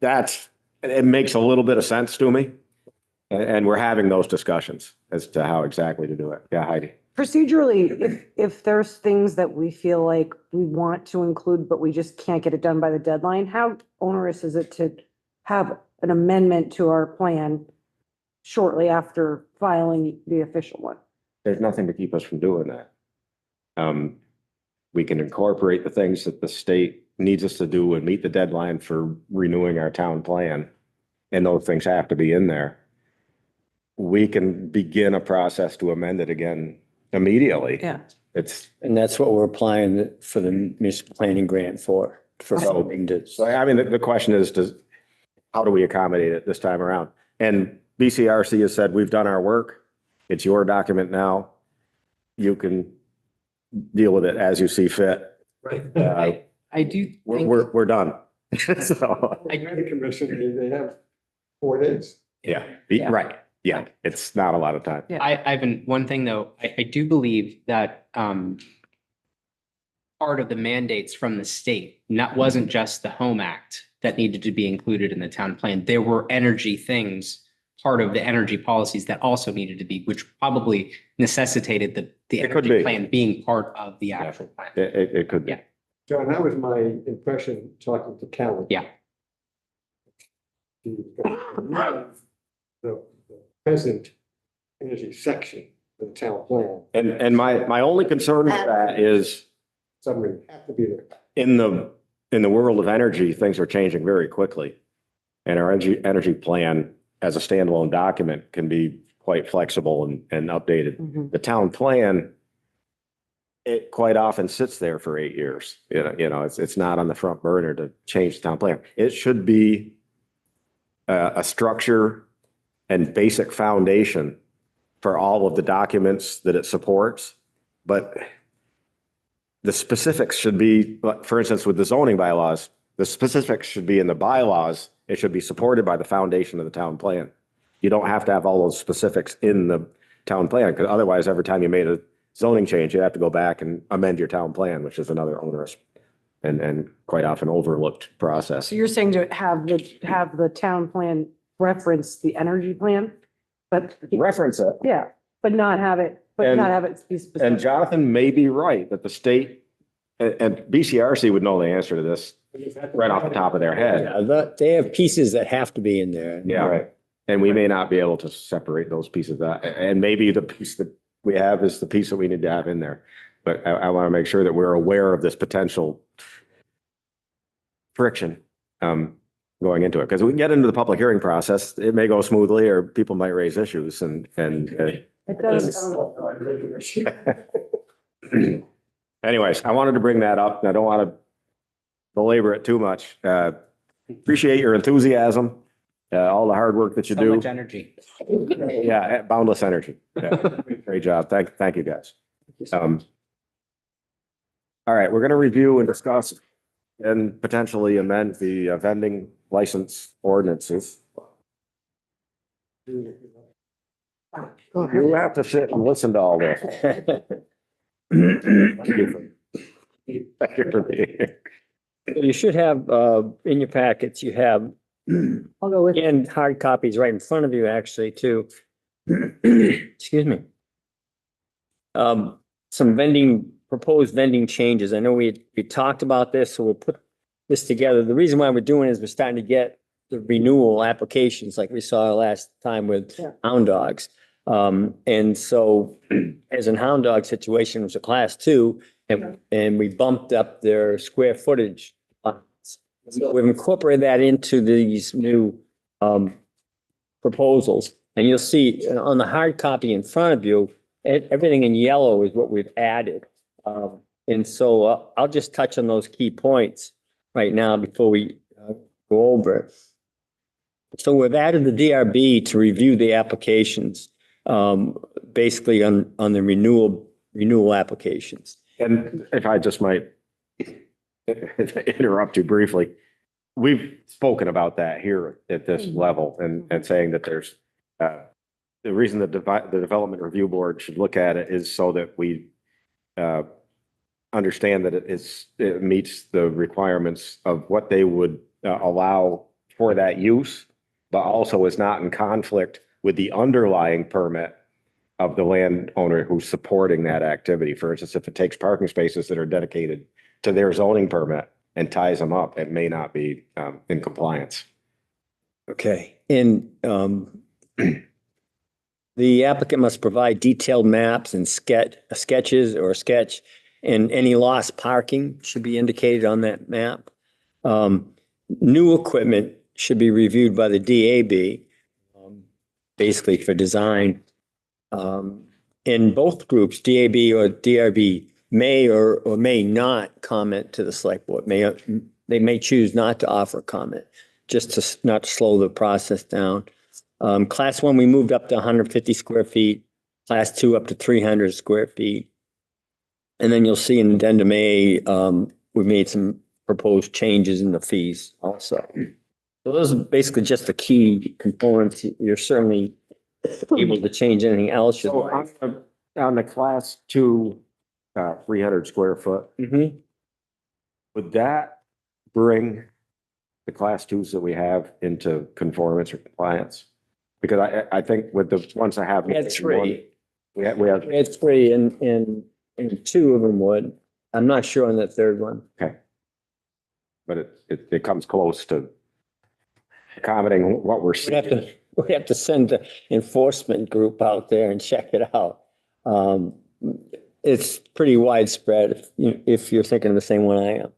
Speaker 2: it makes a little bit of sense to me. And we're having those discussions as to how exactly to do it. Yeah, Heidi.
Speaker 12: Procedurally, if there's things that we feel like we want to include, but we just can't get it done by the deadline, how onerous is it to have an amendment to our plan shortly after filing the official one?
Speaker 2: There's nothing to keep us from doing that. We can incorporate the things that the state needs us to do and meet the deadline for renewing our town plan. And those things have to be in there. We can begin a process to amend it again immediately.
Speaker 12: Yeah.
Speaker 3: And that's what we're applying for the municipal planning grant for funding to.
Speaker 2: So I mean, the question is, how do we accommodate it this time around? And BCRC has said, we've done our work. It's your document now. You can deal with it as you see fit.
Speaker 9: Right.
Speaker 5: I do think,
Speaker 2: We're done. So,
Speaker 9: The commission, they have 4 days.
Speaker 2: yeah, right. Yeah, it's not a lot of time.
Speaker 5: Ivan, one thing though, I do believe that part of the mandates from the state, wasn't just the Home Act that needed to be included in the town plan. There were energy things, part of the energy policies that also needed to be, which probably necessitated the
Speaker 2: It could
Speaker 5: energy
Speaker 2: be.
Speaker 5: plan being part of the actual plan.
Speaker 2: It could be.
Speaker 5: Yeah.
Speaker 9: John, that was my impression talking to Callan.
Speaker 5: Yeah.
Speaker 9: The present energy section of the town plan,
Speaker 2: And my only concern with that is
Speaker 9: summary have to be there.
Speaker 2: in the world of energy, things are changing very quickly. And our energy plan as a standalone document can be quite flexible and updated. The town plan, it quite often sits there for 8 years. It's not on the front burner to change the town plan. It should be a structure and basic foundation for all of the documents that it supports. But the specifics should be, for instance, with the zoning bylaws, the specifics should be in the bylaws. It should be supported by the foundation of the town plan. You don't have to have all those specifics in the town plan, because otherwise, every time you made a zoning change, you have to go back and amend your town plan, which is another onerous and quite often overlooked process.
Speaker 12: So you're saying to have the town plan reference the energy plan, but
Speaker 2: Reference it.
Speaker 12: yeah, but not have it be specific.
Speaker 2: And Jonathan may be right that the state and BCRC would know the answer to this right off the top of their head.
Speaker 3: Yeah, they have pieces that have to be in there.
Speaker 2: Yeah, right. And we may not be able to separate those pieces out. And maybe the piece that we have is the piece that we need to have in there. But I want to make sure that we're aware of this potential friction going into it. Because we can get into the public hearing process. It may go smoothly or people might raise issues and
Speaker 12: It does.
Speaker 2: anyways, I wanted to bring that up. I don't want to belabor it too much. Appreciate your enthusiasm, all the hard work that you
Speaker 5: So
Speaker 2: do.
Speaker 5: much energy.
Speaker 2: Yeah, boundless energy. Yeah, great job. Thank you, guys. All right, we're going to review and discuss and potentially amend the vending license ordinances. You have to sit and listen to all this. Thank you for being here.
Speaker 3: You should have, in your packets, you have,
Speaker 12: I'll go with.
Speaker 3: and hard copies right in front of you, actually, too. Excuse me. Some proposed vending changes. I know we talked about this, so we'll put this together. The reason why we're doing it is we're starting to get the renewal applications like we saw last time with Hound Dogs. And so as in Hound Dog situation, it was a class 2 and we bumped up their square footage. So we've incorporated that into these new proposals. And you'll see on the hard copy in front of you, everything in yellow is what we've added. And so I'll just touch on those key points right now before we go over it. So we've added the DRB to review the applications, basically on the renewal applications.
Speaker 2: And if I just might interrupt you briefly, we've spoken about that here at this level and saying that there's the reason the Development Review Board should look at it is so that we understand that it meets the requirements of what they would allow for that use, but also is not in conflict with the underlying permit of the landowner who's supporting that activity. For instance, if it takes parking spaces that are dedicated to their zoning permit and ties them up, it may not be in compliance.
Speaker 3: Okay, and the applicant must provide detailed maps and sketches or a sketch, and any lost parking should be indicated on that map. New equipment should be reviewed by the DAB, basically for design. In both groups, DAB or DRB may or may not comment to the select board. They may choose not to offer comment, just to not slow the process down. Class 1, we moved up to 150 square feet. Class 2 up to 300 square feet. And then you'll see in addendum A, we made some proposed changes in the fees also. So those are basically just the key components. You're certainly able to change anything else.
Speaker 2: So on the class 2, 300 square foot,
Speaker 3: Mhm.
Speaker 2: would that bring the class 2s that we have into conformance or compliance? Because I think with the ones I have.
Speaker 3: We had 3.
Speaker 2: We have,
Speaker 3: We had 3 and 2 of them would. I'm not sure on that third one.
Speaker 2: okay. But it comes close to accommodating what we're seeing.
Speaker 3: We have to send the enforcement group out there and check it out. It's pretty widespread if you're thinking of the same one I am.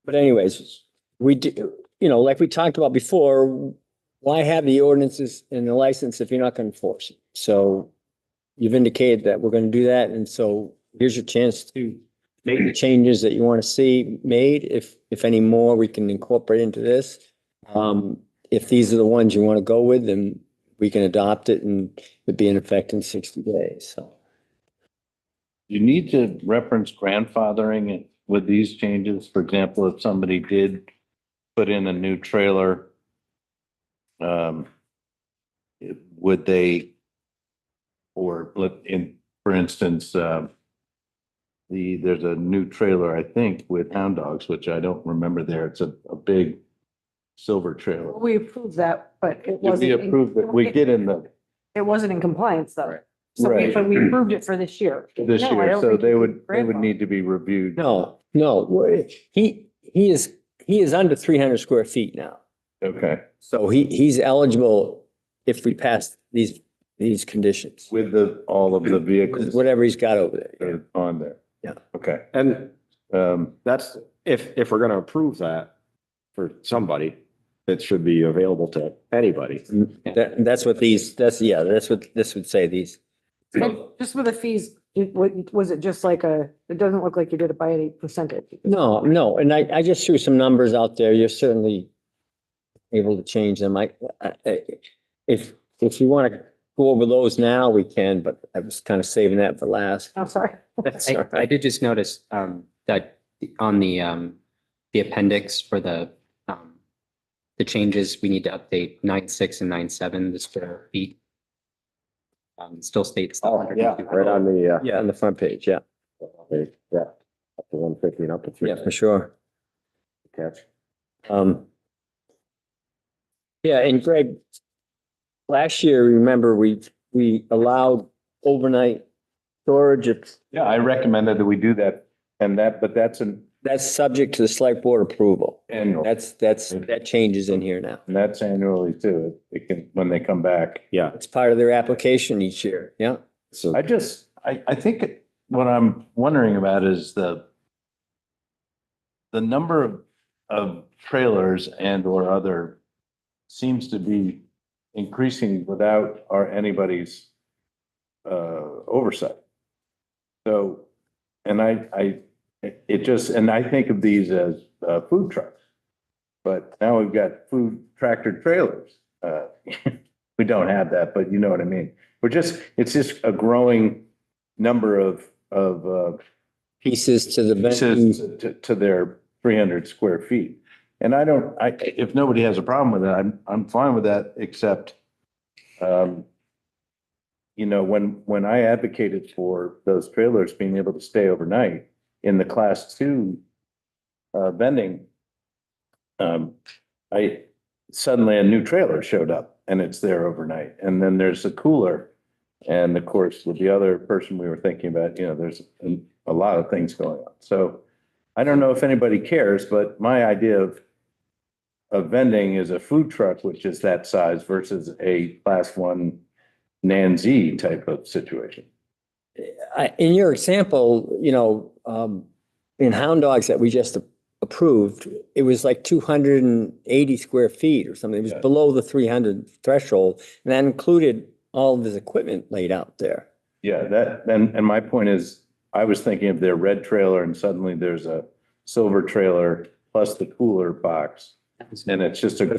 Speaker 3: But anyways, we do, like we talked about before, why have the ordinances and the license if you're not going to enforce it? So you've indicated that we're going to do that. And so here's your chance to make the changes that you want to see made. If any more, we can incorporate into this. If these are the ones you want to go with, then we can adopt it and it'd be in effect in 60 days. So.
Speaker 1: You need to reference grandfathering with these changes. For example, if somebody did put in a new trailer, would they, or for instance, there's a new trailer, I think, with Hound Dogs, which I don't remember there. It's a big silver trailer.
Speaker 12: We approved that, but it
Speaker 1: Did
Speaker 12: wasn't.
Speaker 1: we approve that? We did in the,
Speaker 12: It wasn't in compliance though.
Speaker 1: Right.
Speaker 12: But we approved it for this year.
Speaker 1: this
Speaker 12: No, I
Speaker 1: year,
Speaker 12: don't
Speaker 1: so
Speaker 12: think
Speaker 1: they
Speaker 12: it's
Speaker 1: would
Speaker 12: grandfathered.
Speaker 1: need to be reviewed.
Speaker 3: No, he is under 300 square feet now.
Speaker 1: Okay,
Speaker 3: So he's eligible if we pass these conditions,
Speaker 1: with all of the vehicles
Speaker 3: whatever he's got over
Speaker 1: that
Speaker 3: there.
Speaker 1: are on there.
Speaker 3: Yeah.
Speaker 1: Okay.
Speaker 2: And
Speaker 1: Um,
Speaker 2: that's, if we're going to approve that for somebody, it should be available to anybody.
Speaker 3: That's what that's what this would say, these.
Speaker 12: And just with the fees, was it just like it doesn't look like you did it by any percentage.
Speaker 3: No, and I just threw some numbers out there. You're certainly able to change them. If you want to go over those now, we can, but I was kind of saving that for last.
Speaker 12: I'm sorry.
Speaker 3: That's all
Speaker 5: I
Speaker 3: right.
Speaker 5: did just notice that on the appendix for the changes, we need to update 9.6 and 9.7, the square feet. Still states. the
Speaker 2: Oh, yeah,
Speaker 5: 150.
Speaker 2: right on the,
Speaker 3: Yeah, on the front page, yeah,
Speaker 2: yeah, up to 150 and up to 300.
Speaker 3: yeah, for sure.
Speaker 2: Catch.
Speaker 3: Yeah, and Greg, last year, remember, we allowed overnight storage of.
Speaker 1: yeah, I recommended that we do that but
Speaker 3: That's subject to the select board approval.
Speaker 1: annual.
Speaker 3: That changes in here now.
Speaker 1: And that's annually too. It can, when they come back.
Speaker 2: Yeah,
Speaker 3: It's part of their application each year, yeah.
Speaker 2: so
Speaker 1: I think what I'm wondering about is the number of trailers and or other seems to be increasing without anybody's oversight. So, and I think of these as food trucks, but now we've got food tractor trailers. We don't have that, but you know what I mean. It's just a growing number of
Speaker 3: Pieces to the
Speaker 1: pieces
Speaker 3: venue.
Speaker 1: to their 300 square feet. And if nobody has a problem with it, I'm fine with that, except you know, when I advocated for those trailers being able to stay overnight in the class two vending, suddenly a new trailer showed up and it's there overnight. And then there's a cooler. And of course, with the other person we were thinking about, you know, there's a lot of things going on. So I don't know if anybody cares, but my idea of vending is a food truck, which is that size versus a class one Nancy type of situation.
Speaker 3: In your example, in Hound Dogs that we just approved, it was like 280 square feet or something. It was
Speaker 1: Yeah.
Speaker 3: below the 300 threshold, and that included all of his equipment laid out there.
Speaker 1: Yeah, and my point is, I was thinking of their red trailer and suddenly there's a silver trailer plus the cooler box. And it's just
Speaker 3: But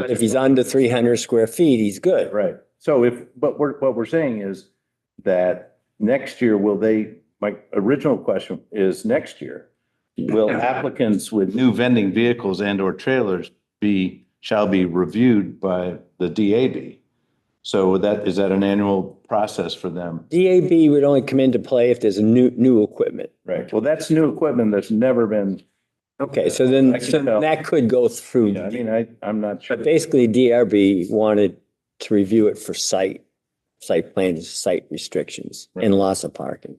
Speaker 3: if he's under 300 square feet, he's good.
Speaker 1: Right. So what we're saying is that next year, my original question is next year, will applicants with new vending vehicles and or trailers shall be reviewed by the DAB? So is that an annual process for them?
Speaker 3: DAB would only come into play if there's a new equipment.
Speaker 1: Right. Well, that's new equipment that's never been,
Speaker 3: Okay, so then
Speaker 1: I can tell.
Speaker 3: that could go through.
Speaker 1: I mean, I'm not sure.
Speaker 3: But basically, DRB wanted to review it for site plans, site restrictions, and loss of parking.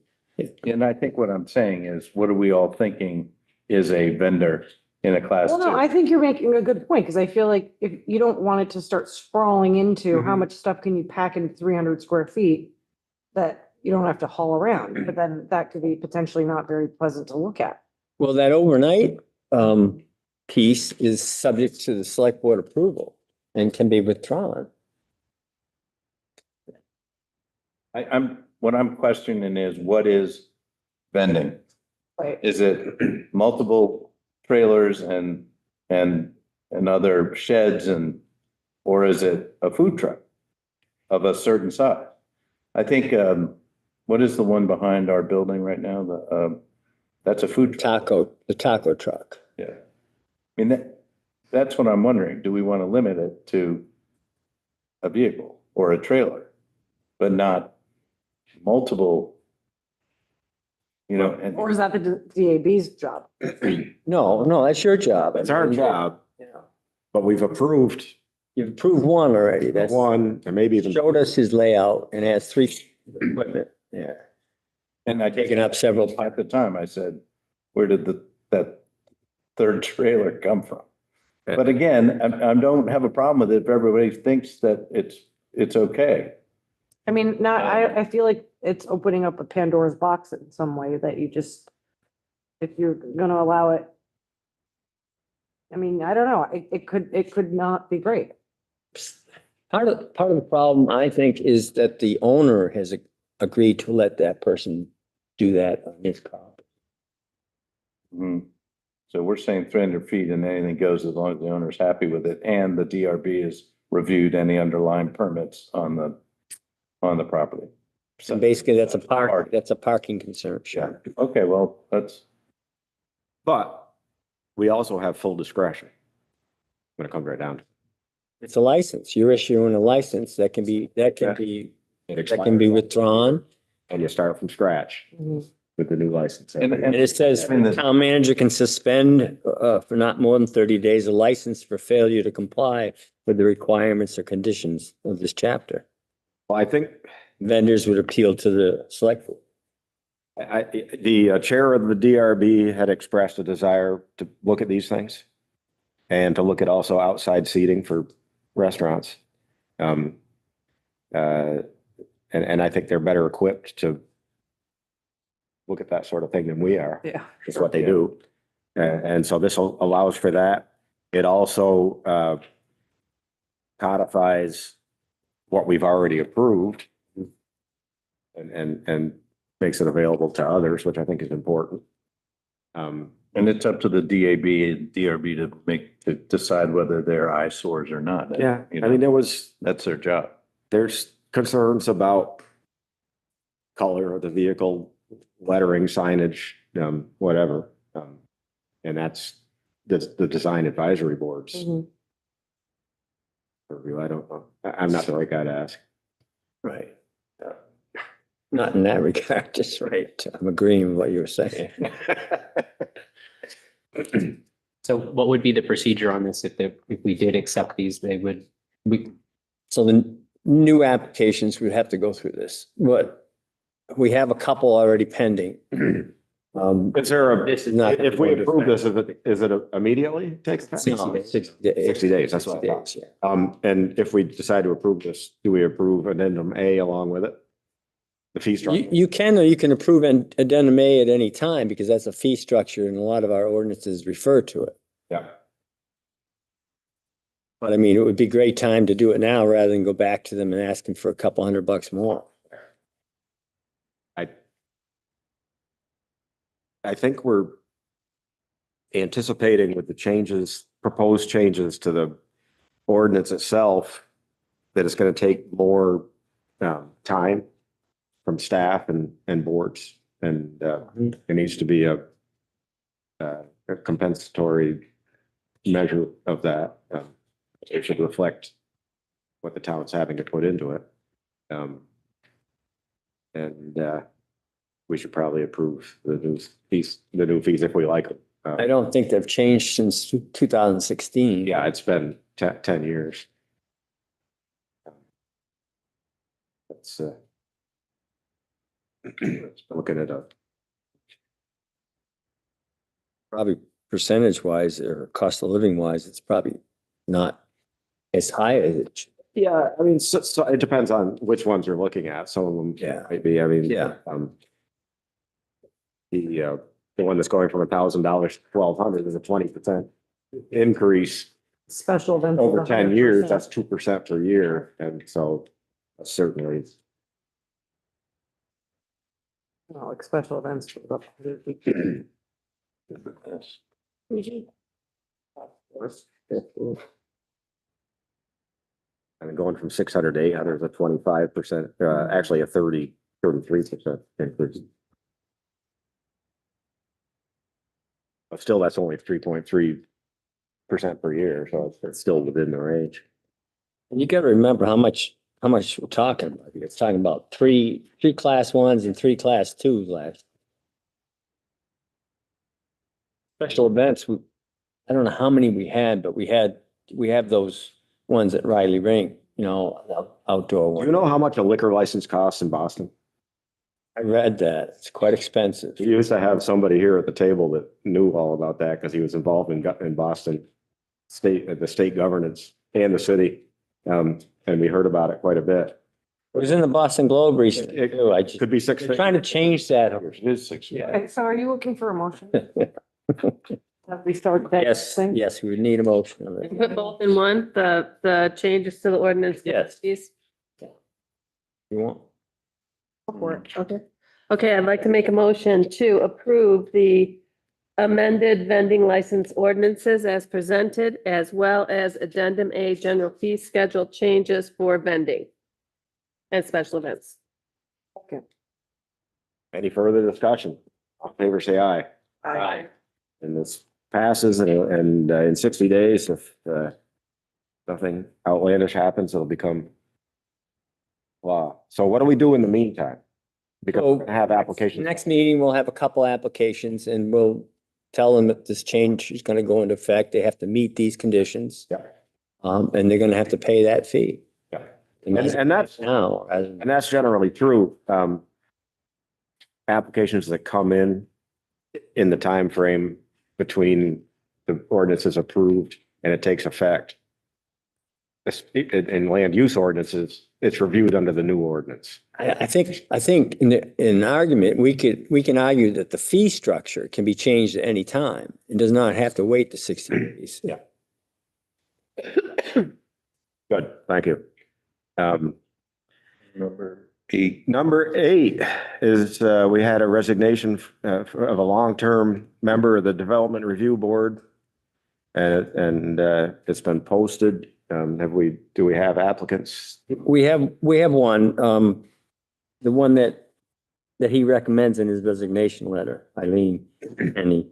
Speaker 1: And I think what I'm saying is, what are we all thinking is a vendor in a class
Speaker 12: Well, no, I
Speaker 1: two?
Speaker 12: think you're making a good point, because I feel like if you don't want it to start sprawling into how much stuff can you pack in 300 square feet that you don't have to haul around, but then that could be potentially not very pleasant to look at.
Speaker 3: Well, that overnight piece is subject to the select board approval and can be withdrawn.
Speaker 1: What I'm questioning is, what is vending?
Speaker 12: Right.
Speaker 1: Is it multiple trailers and other sheds or is it a food truck of a certain size? I think, what is the one behind our building right now? That's a food truck.
Speaker 3: The taco truck.
Speaker 1: Yeah. I mean, that's what I'm wondering. Do we want to limit it to a vehicle or a trailer, but not multiple? You know, and
Speaker 12: Or is that the DAB's job?
Speaker 3: No, that's your job.
Speaker 2: It's our job,
Speaker 3: Yeah.
Speaker 2: but we've approved
Speaker 3: You've approved one already. That's
Speaker 2: one, and maybe even.
Speaker 3: showed us his layout and has 3 equipment. Yeah.
Speaker 1: and I
Speaker 3: Taken up several.
Speaker 1: at the time I said, where did that third trailer come from? But again, I don't have a problem with it if everybody thinks that it's okay.
Speaker 12: I mean, I feel like it's opening up a Pandora's box in some way that you just, if you're gonna allow it. I mean, I don't know, it could not be great.
Speaker 3: Part of the problem, I think, is that the owner has agreed to let that person do that on his property.
Speaker 1: Mhm. So we're saying 300 feet and anything goes as long as the owner's happy with it and the DRB has reviewed any underlying permits on the property.
Speaker 3: So basically, that's a parking concern, sure.
Speaker 1: Okay, well,
Speaker 2: But we also have full discretion. When it comes right down to
Speaker 3: It's a license. You're issuing a license that can be withdrawn.
Speaker 2: and you start from scratch
Speaker 12: Mhm.
Speaker 2: with the new license.
Speaker 1: And-
Speaker 3: And it says the town manager can suspend for not more than 30 days a license for failure to comply with the requirements or conditions of this chapter.
Speaker 2: Well, I think
Speaker 3: Vendors would appeal to the select board.
Speaker 2: the chair of the DRB had expressed a desire to look at these things and to look at also outside seating for restaurants. And I think they're better equipped to look at that sort of thing than we are.
Speaker 12: Yeah.
Speaker 2: Is what they do. And so this allows for that. It also codifies what we've already approved and makes it available to others, which I think is important.
Speaker 1: and it's up to the DAB and DRB to decide whether they're eyesores or not.
Speaker 2: Yeah,
Speaker 1: You
Speaker 2: I mean,
Speaker 1: know,
Speaker 2: there's
Speaker 1: that's their job.
Speaker 2: concerns about color of the vehicle, lettering, signage, whatever. And that's the design advisory boards.
Speaker 12: Mhm.
Speaker 2: purview. I don't know. I'm not the right guy to ask.
Speaker 1: Right.
Speaker 3: Not in that regard, just right. I'm agreeing with what you were saying.
Speaker 5: So what would be the procedure on this if we did accept these,
Speaker 3: So the new applications, we'd have to go through this, but we have a couple already pending.
Speaker 2: Is there a,
Speaker 3: This is not.
Speaker 2: if we approve this, is it immediately takes? effect?
Speaker 3: 60 days. 60 days.
Speaker 2: 60 days, that's what I thought.
Speaker 3: 60 days, yeah.
Speaker 2: And if we decide to approve this, do we approve addendum A along with it? The fee structure?
Speaker 3: You can, or you can approve an addendum A at any time because that's a fee structure and a lot of our ordinances refer to it.
Speaker 2: Yeah.
Speaker 3: But I mean, it would be a great time to do it now rather than go back to them and ask them for a couple $100 more.
Speaker 2: I think we're anticipating with the changes, proposed changes to the ordinance itself, that it's going to take more time from staff and boards. And there needs to be a compensatory measure of that. It should reflect what the town's having to put into it. We should probably approve the new fees if we like them.
Speaker 3: I don't think they've changed since 2016.
Speaker 2: Yeah, it's been 10 years. Let's looking at a.
Speaker 3: Probably percentage wise or cost of living wise, it's probably not as high as it should.
Speaker 2: Yeah, I mean, so it depends on which ones you're looking at. Some of them might be, I mean.
Speaker 3: Yeah.
Speaker 2: The one that's going from $1,000 to 1,200 is a 20% increase
Speaker 4: Special events. is
Speaker 2: over 10 years.
Speaker 4: 100%.
Speaker 2: That's 2% per year. And so certainly.
Speaker 12: Not like special events.
Speaker 2: And going from 600 to 800 is a 25%, actually a 33% increase. But still, that's only 3.3% per year, so it's still within the range.
Speaker 3: You gotta remember how much we're talking about. It's talking about three class ones and 3 class twos last. Special events, I don't know how many we had, but we have those ones at Riley Ring, you know, outdoor
Speaker 2: Do
Speaker 3: ones.
Speaker 2: you know how much a liquor license costs in Boston?
Speaker 3: I read that. It's quite expensive.
Speaker 2: We used to have somebody here at the table that knew all about that because he was involved in Boston the state governance and the city. And we heard about it quite a bit.
Speaker 3: It was in the Boston Globe recently
Speaker 2: It
Speaker 3: too. I just,
Speaker 2: could be 6
Speaker 3: they're trying to change that.
Speaker 1: It is 6 years.
Speaker 12: Okay, so are you looking for a motion? Have we start that
Speaker 3: Yes,
Speaker 12: thing?
Speaker 3: yes, we would need a motion on it.
Speaker 7: Put both in one, the changes to the ordinance.
Speaker 3: Yes.
Speaker 7: Fees.
Speaker 3: You want?
Speaker 12: Go for it.
Speaker 7: Okay. Okay, I'd like to make a motion to approve the amended vending license ordinances as presented, as well as addendum A general fee schedule changes for vending and special events.
Speaker 2: Any further discussion? All in favor, say aye.
Speaker 7: Aye.
Speaker 2: And this passes and in 60 days, if nothing outlandish happens, it'll become law. So what do we do in the meantime? Because we're gonna have applications.
Speaker 3: Next meeting, we'll have a couple applications and we'll tell them that this change is gonna go into effect. They have to meet these conditions.
Speaker 2: Yeah.
Speaker 3: And they're gonna have to pay that fee.
Speaker 2: Yeah.
Speaker 3: And that's now, rather than-
Speaker 2: And that's generally true. Applications that come in the time frame between the ordinance is approved and it takes effect. In land use ordinances, it's reviewed under the new ordinance.
Speaker 3: I think in an argument, we can argue that the fee structure can be changed at any time. It does not have to wait the 60 days.
Speaker 2: Yeah. Good, thank you. Number eight is, we had a resignation of a long-term member of the Development Review Board. And it's been posted. Do we have applicants?
Speaker 3: We have one, the one that he recommends in his resignation letter, Eileen Penny.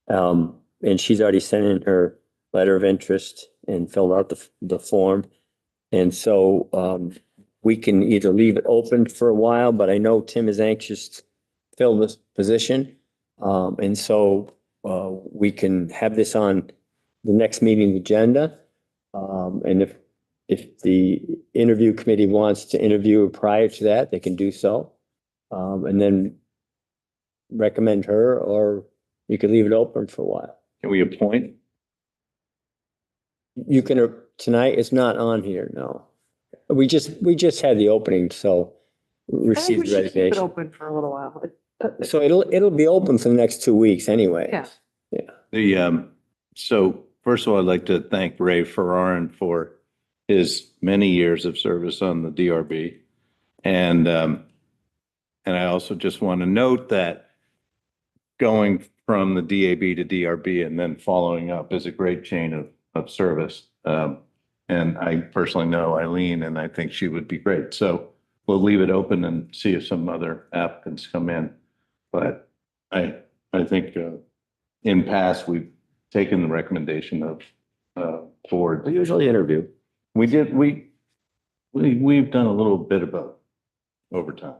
Speaker 3: And she's already sent in her letter of interest and filled out the form. And so, we can either leave it open for a while, but I know Tim is anxious to fill this position. And so, we can have this on the next meeting agenda. And if the interview committee wants to interview prior to that, they can do so. And then recommend her, or you could leave it open for a while.
Speaker 1: Can we appoint?
Speaker 3: You can, tonight, it's not on here, no. We just had the opening, so
Speaker 12: I think
Speaker 3: received
Speaker 12: we
Speaker 3: the
Speaker 12: should keep it
Speaker 3: resignation.
Speaker 12: open for a little while.
Speaker 3: So it'll be open for the next 2 weeks anyway.
Speaker 12: Yeah.
Speaker 1: So first of all, I'd like to thank Ray Ferrarin for his many years of service on the DRB. And I also just want to note that going from the DAB to DRB and then following up is a great chain of service. And I personally know Eileen, and I think she would be great. So we'll leave it open and see if some other applicants come in. But I think in past, we've taken the recommendation of board.
Speaker 2: We usually interview.
Speaker 1: We've done a little bit about overtime.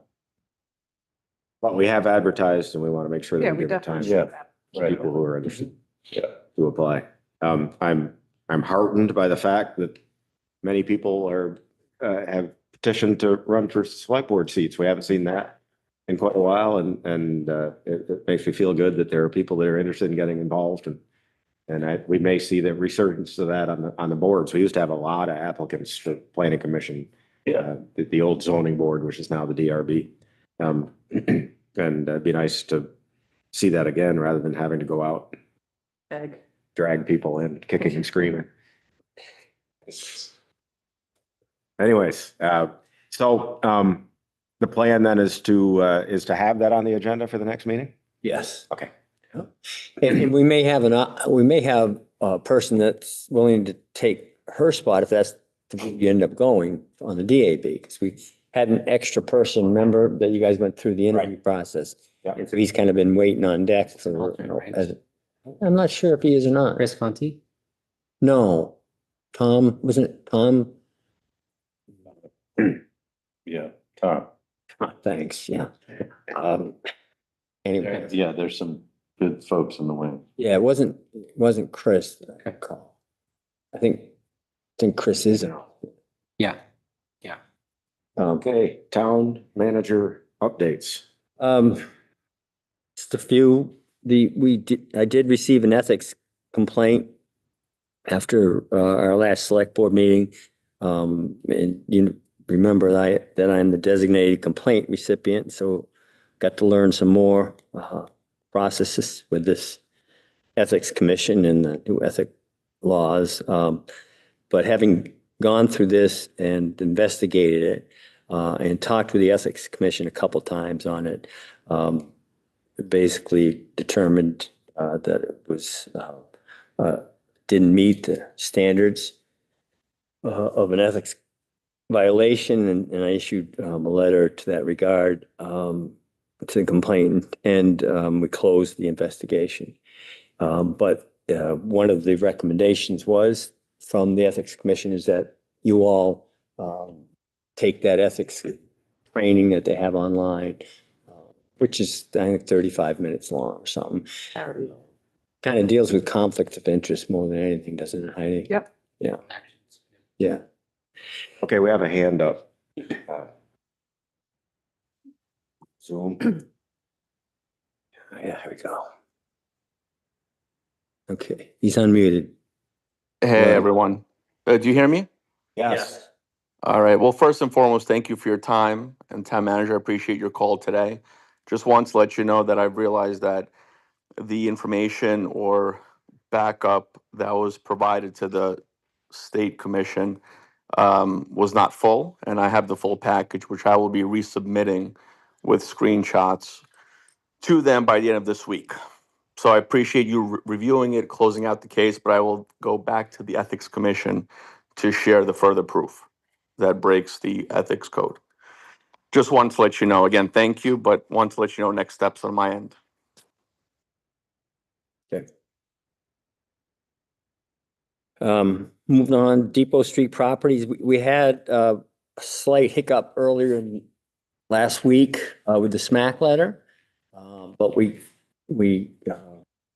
Speaker 2: But we have advertised and we want to make sure
Speaker 12: Yeah,
Speaker 2: that we
Speaker 12: we
Speaker 2: give it time.
Speaker 12: definitely.
Speaker 1: Yeah. Right.
Speaker 2: People who are interested.
Speaker 1: Yeah.
Speaker 2: To apply. I'm heartened by the fact that many people have petitioned to run for select board seats. We haven't seen that in quite a while, and it makes me feel good that there are people that are interested in getting involved, and we may see the resurgence of that on the boards. We used to have a lot of applicants for planning commission.
Speaker 1: Yeah.
Speaker 2: The old zoning board, which is now the DRB. And it'd be nice to see that again, rather than having to go out,
Speaker 12: Beg.
Speaker 2: drag people in, kicking and screaming. Anyways, so the plan then is to have that on the agenda for the next meeting?
Speaker 3: Yes.
Speaker 2: Okay.
Speaker 3: And we may have a person that's willing to take her spot if that's the route you end up going on the DAB, because we had an extra person, remember, that you guys went through the interview process.
Speaker 2: Yeah.
Speaker 3: And so he's kind of been waiting on deck for, I'm not sure if he is or not.
Speaker 5: Chris Conti?
Speaker 3: No, Tom, wasn't it Tom?
Speaker 1: Yeah. Tom.
Speaker 3: Thanks, yeah. Anyway,
Speaker 1: Yeah, there's some good folks in the wing.
Speaker 3: yeah, it wasn't Chris that I called. I think Chris isn't.
Speaker 5: Yeah.
Speaker 2: Okay, town manager updates.
Speaker 3: Just a few, I did receive an ethics complaint after our last select board meeting. And you remember that I'm the designated complaint recipient, so got to learn some more processes with this ethics commission and the new ethic laws. But having gone through this and investigated it, and talked with the ethics commission a couple times on it, basically determined that it was didn't meet the standards of an ethics violation, and I issued a letter to that regard to the complainant, and we closed the investigation. But one of the recommendations was from the ethics commission is that you all take that ethics training that they have online, which is, I think, 35 minutes long or something. Kind of deals with conflict of interest more than anything, doesn't it, Heidi?
Speaker 12: Yep.
Speaker 3: Yeah. Yeah.
Speaker 2: Okay, we have a hand up. Zoom.
Speaker 3: Yeah, here we go. Okay, he's unmuted.
Speaker 13: Hey,
Speaker 3: Right.
Speaker 13: everyone. Do you hear me?
Speaker 2: Yes.
Speaker 13: All right. Well, first and foremost, thank you for your time. And town manager, I appreciate your call today. Just want to let you know that I've realized that the information or backup that was provided to the state commission was not full. And I have the full package, which I will be resubmitting with screenshots to them by the end of this week. So I appreciate you reviewing it, closing out the case, but I will go back to the ethics commission to share the further proof that breaks the ethics code. Just wanted to let you know, again, thank you, but want to let you know next steps on my end.
Speaker 3: Moving on, Depot Street Properties, we had slight hiccup earlier last week with the SMAC letter. But we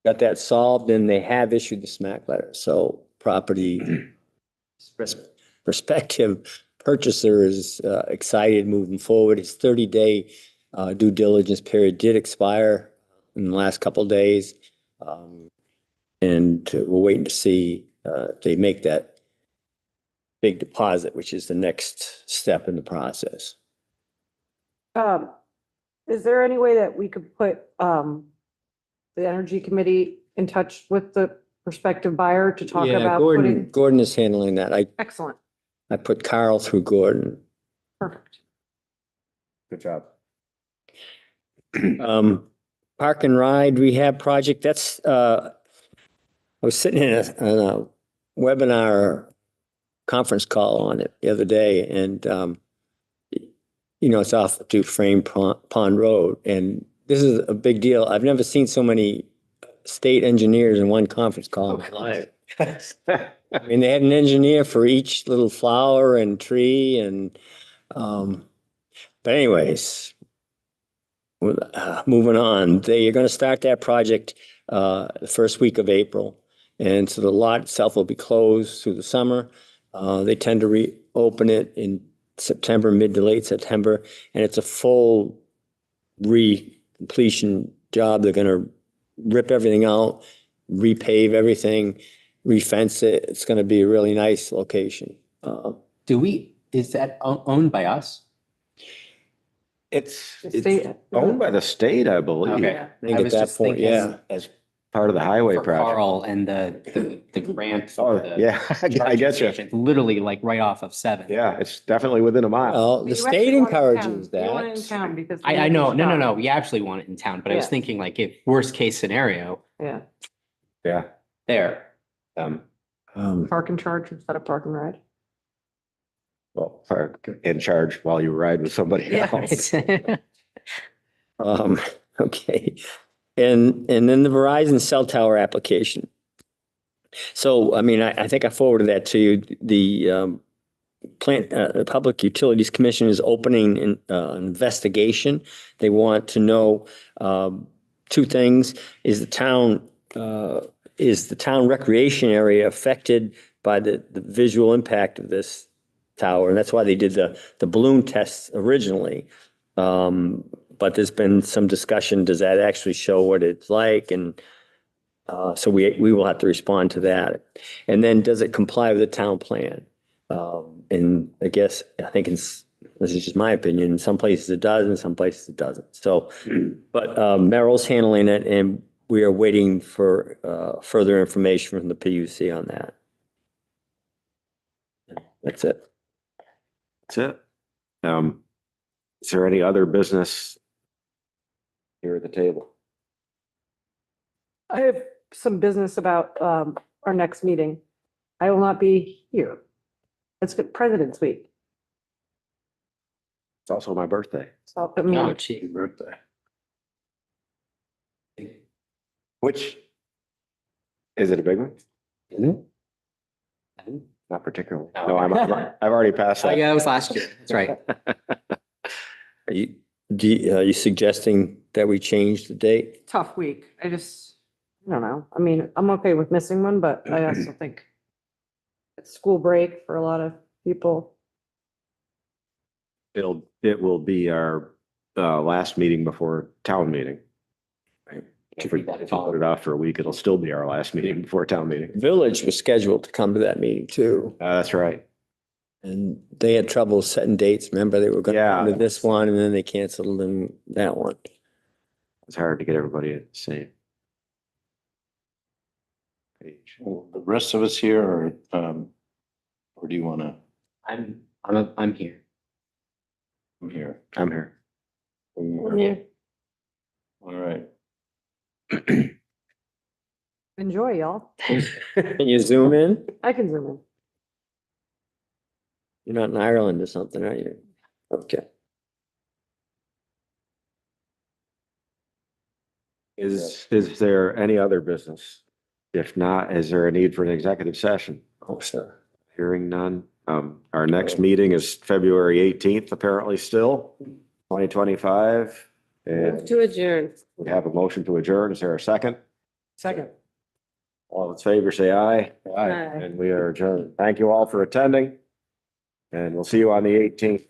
Speaker 3: got that solved and they have issued the SMAC letter. So property prospective purchaser is excited moving forward. His 30-day due diligence period did expire in the last couple of days. And we're waiting to see if they make that big deposit, which is the next step in the process.
Speaker 12: Is there any way that we could put, the Energy Committee in touch with the prospective buyer to talk
Speaker 3: Yeah,
Speaker 12: about
Speaker 3: Gordon,
Speaker 12: putting?
Speaker 3: Gordon is handling that.
Speaker 12: Excellent,
Speaker 3: I put Carl through Gordon.
Speaker 12: perfect.
Speaker 2: Good job.
Speaker 3: Park and Ride Rehab Project, that's, I was sitting in a webinar conference call on it the other day and, it's off Dufresne Pond Road. And this is a big deal. I've never seen so many state engineers in one conference call in my life. I mean, they had an engineer for each little flower and tree and, but anyways, moving on, they are going to start that project the first week of April. And so the lot itself will be closed through the summer. They tend to reopen it in September, mid to late September. And it's a full completion job. They're going to rip everything out, repave everything, refence it. It's going to be a really nice location.
Speaker 5: Is that owned by us?
Speaker 2: It's
Speaker 4: State-
Speaker 2: owned by the state, I believe.
Speaker 5: Okay.
Speaker 3: I think
Speaker 5: I
Speaker 3: at
Speaker 5: was
Speaker 3: that
Speaker 5: just
Speaker 3: point,
Speaker 5: thinking
Speaker 3: yeah.
Speaker 2: As part of the highway
Speaker 5: for
Speaker 2: project.
Speaker 5: Carl and the grant
Speaker 2: Oh,
Speaker 5: for the.
Speaker 2: yeah, I get you.
Speaker 5: station, literally like right off of 7.
Speaker 2: Yeah, it's definitely within a mile.
Speaker 3: Well, the
Speaker 4: You
Speaker 3: state
Speaker 4: actually want it in town.
Speaker 3: encourages
Speaker 4: You want it in
Speaker 3: that.
Speaker 4: town because.
Speaker 5: I know, no. We actually want it in town, but I was
Speaker 4: Yeah.
Speaker 5: thinking like if worst case scenario
Speaker 4: Yeah,
Speaker 2: Yeah.
Speaker 5: there.
Speaker 4: park and charge instead of park and ride.
Speaker 2: Well, park in charge while you ride with somebody else.
Speaker 3: Okay. And then the Verizon cell tower application. So, I mean, I think I forwarded that to you. The the Public Utilities Commission is opening an investigation. They want to know two things. Is the town recreation area affected by the visual impact of this tower? And that's why they did the balloon tests originally. But there's been some discussion, does that actually show what it's like? And so we will have to respond to that. And then does it comply with the town plan? And I think this is just my opinion, in some places it does, in some places it doesn't. So, but Merrill's handling it and we are waiting for further information from the PUC on that. That's it.
Speaker 2: That's it. Is there any other business here at the table?
Speaker 4: I have some business about our next meeting. I will not be here. It's President's Week.
Speaker 2: It's also my birthday.
Speaker 4: So, I mean,
Speaker 5: Oh, gee.
Speaker 1: Birthday.
Speaker 2: Which, is it a big one?
Speaker 5: Isn't it?
Speaker 2: Not particularly.
Speaker 5: No.
Speaker 2: No, I've already passed
Speaker 5: Oh,
Speaker 2: that.
Speaker 5: yeah, that was last year. That's right.
Speaker 3: Are you suggesting that we change the date?
Speaker 4: tough week. I don't know. I mean, I'm okay with missing one, but I also think it's school break for a lot of people.
Speaker 2: It will be our last meeting before town meeting. Right? If we put it off for a week, it'll still be our last meeting before town meeting.
Speaker 3: Village was scheduled to come to that meeting too.
Speaker 2: That's right.
Speaker 3: And they had trouble setting dates. Remember, they were going to
Speaker 2: Yeah.
Speaker 3: come to this one and then they canceled in that one.
Speaker 2: It's hard to get everybody at the same page.
Speaker 1: Well, the rest of us here or do you want to,
Speaker 5: I'm here.
Speaker 1: I'm here.
Speaker 2: I'm here.
Speaker 7: Yeah.
Speaker 1: All right.
Speaker 4: Enjoy, y'all.
Speaker 3: Can you zoom in?
Speaker 4: I can zoom in.
Speaker 3: You're not in Ireland or something, are you? Okay.
Speaker 2: Is there any other business? If not, is there a need for an executive session?
Speaker 3: Oh, sure.
Speaker 2: Hearing none. Our next meeting is February 18th, apparently still, 2025.
Speaker 7: Move
Speaker 2: And
Speaker 7: to adjourn.
Speaker 2: we have a motion to adjourn. Is there a second?
Speaker 12: Second.
Speaker 2: All in favor, say aye.
Speaker 7: Aye.
Speaker 2: And we are adjourned. Thank you all for attending. And we'll see you on the 18th.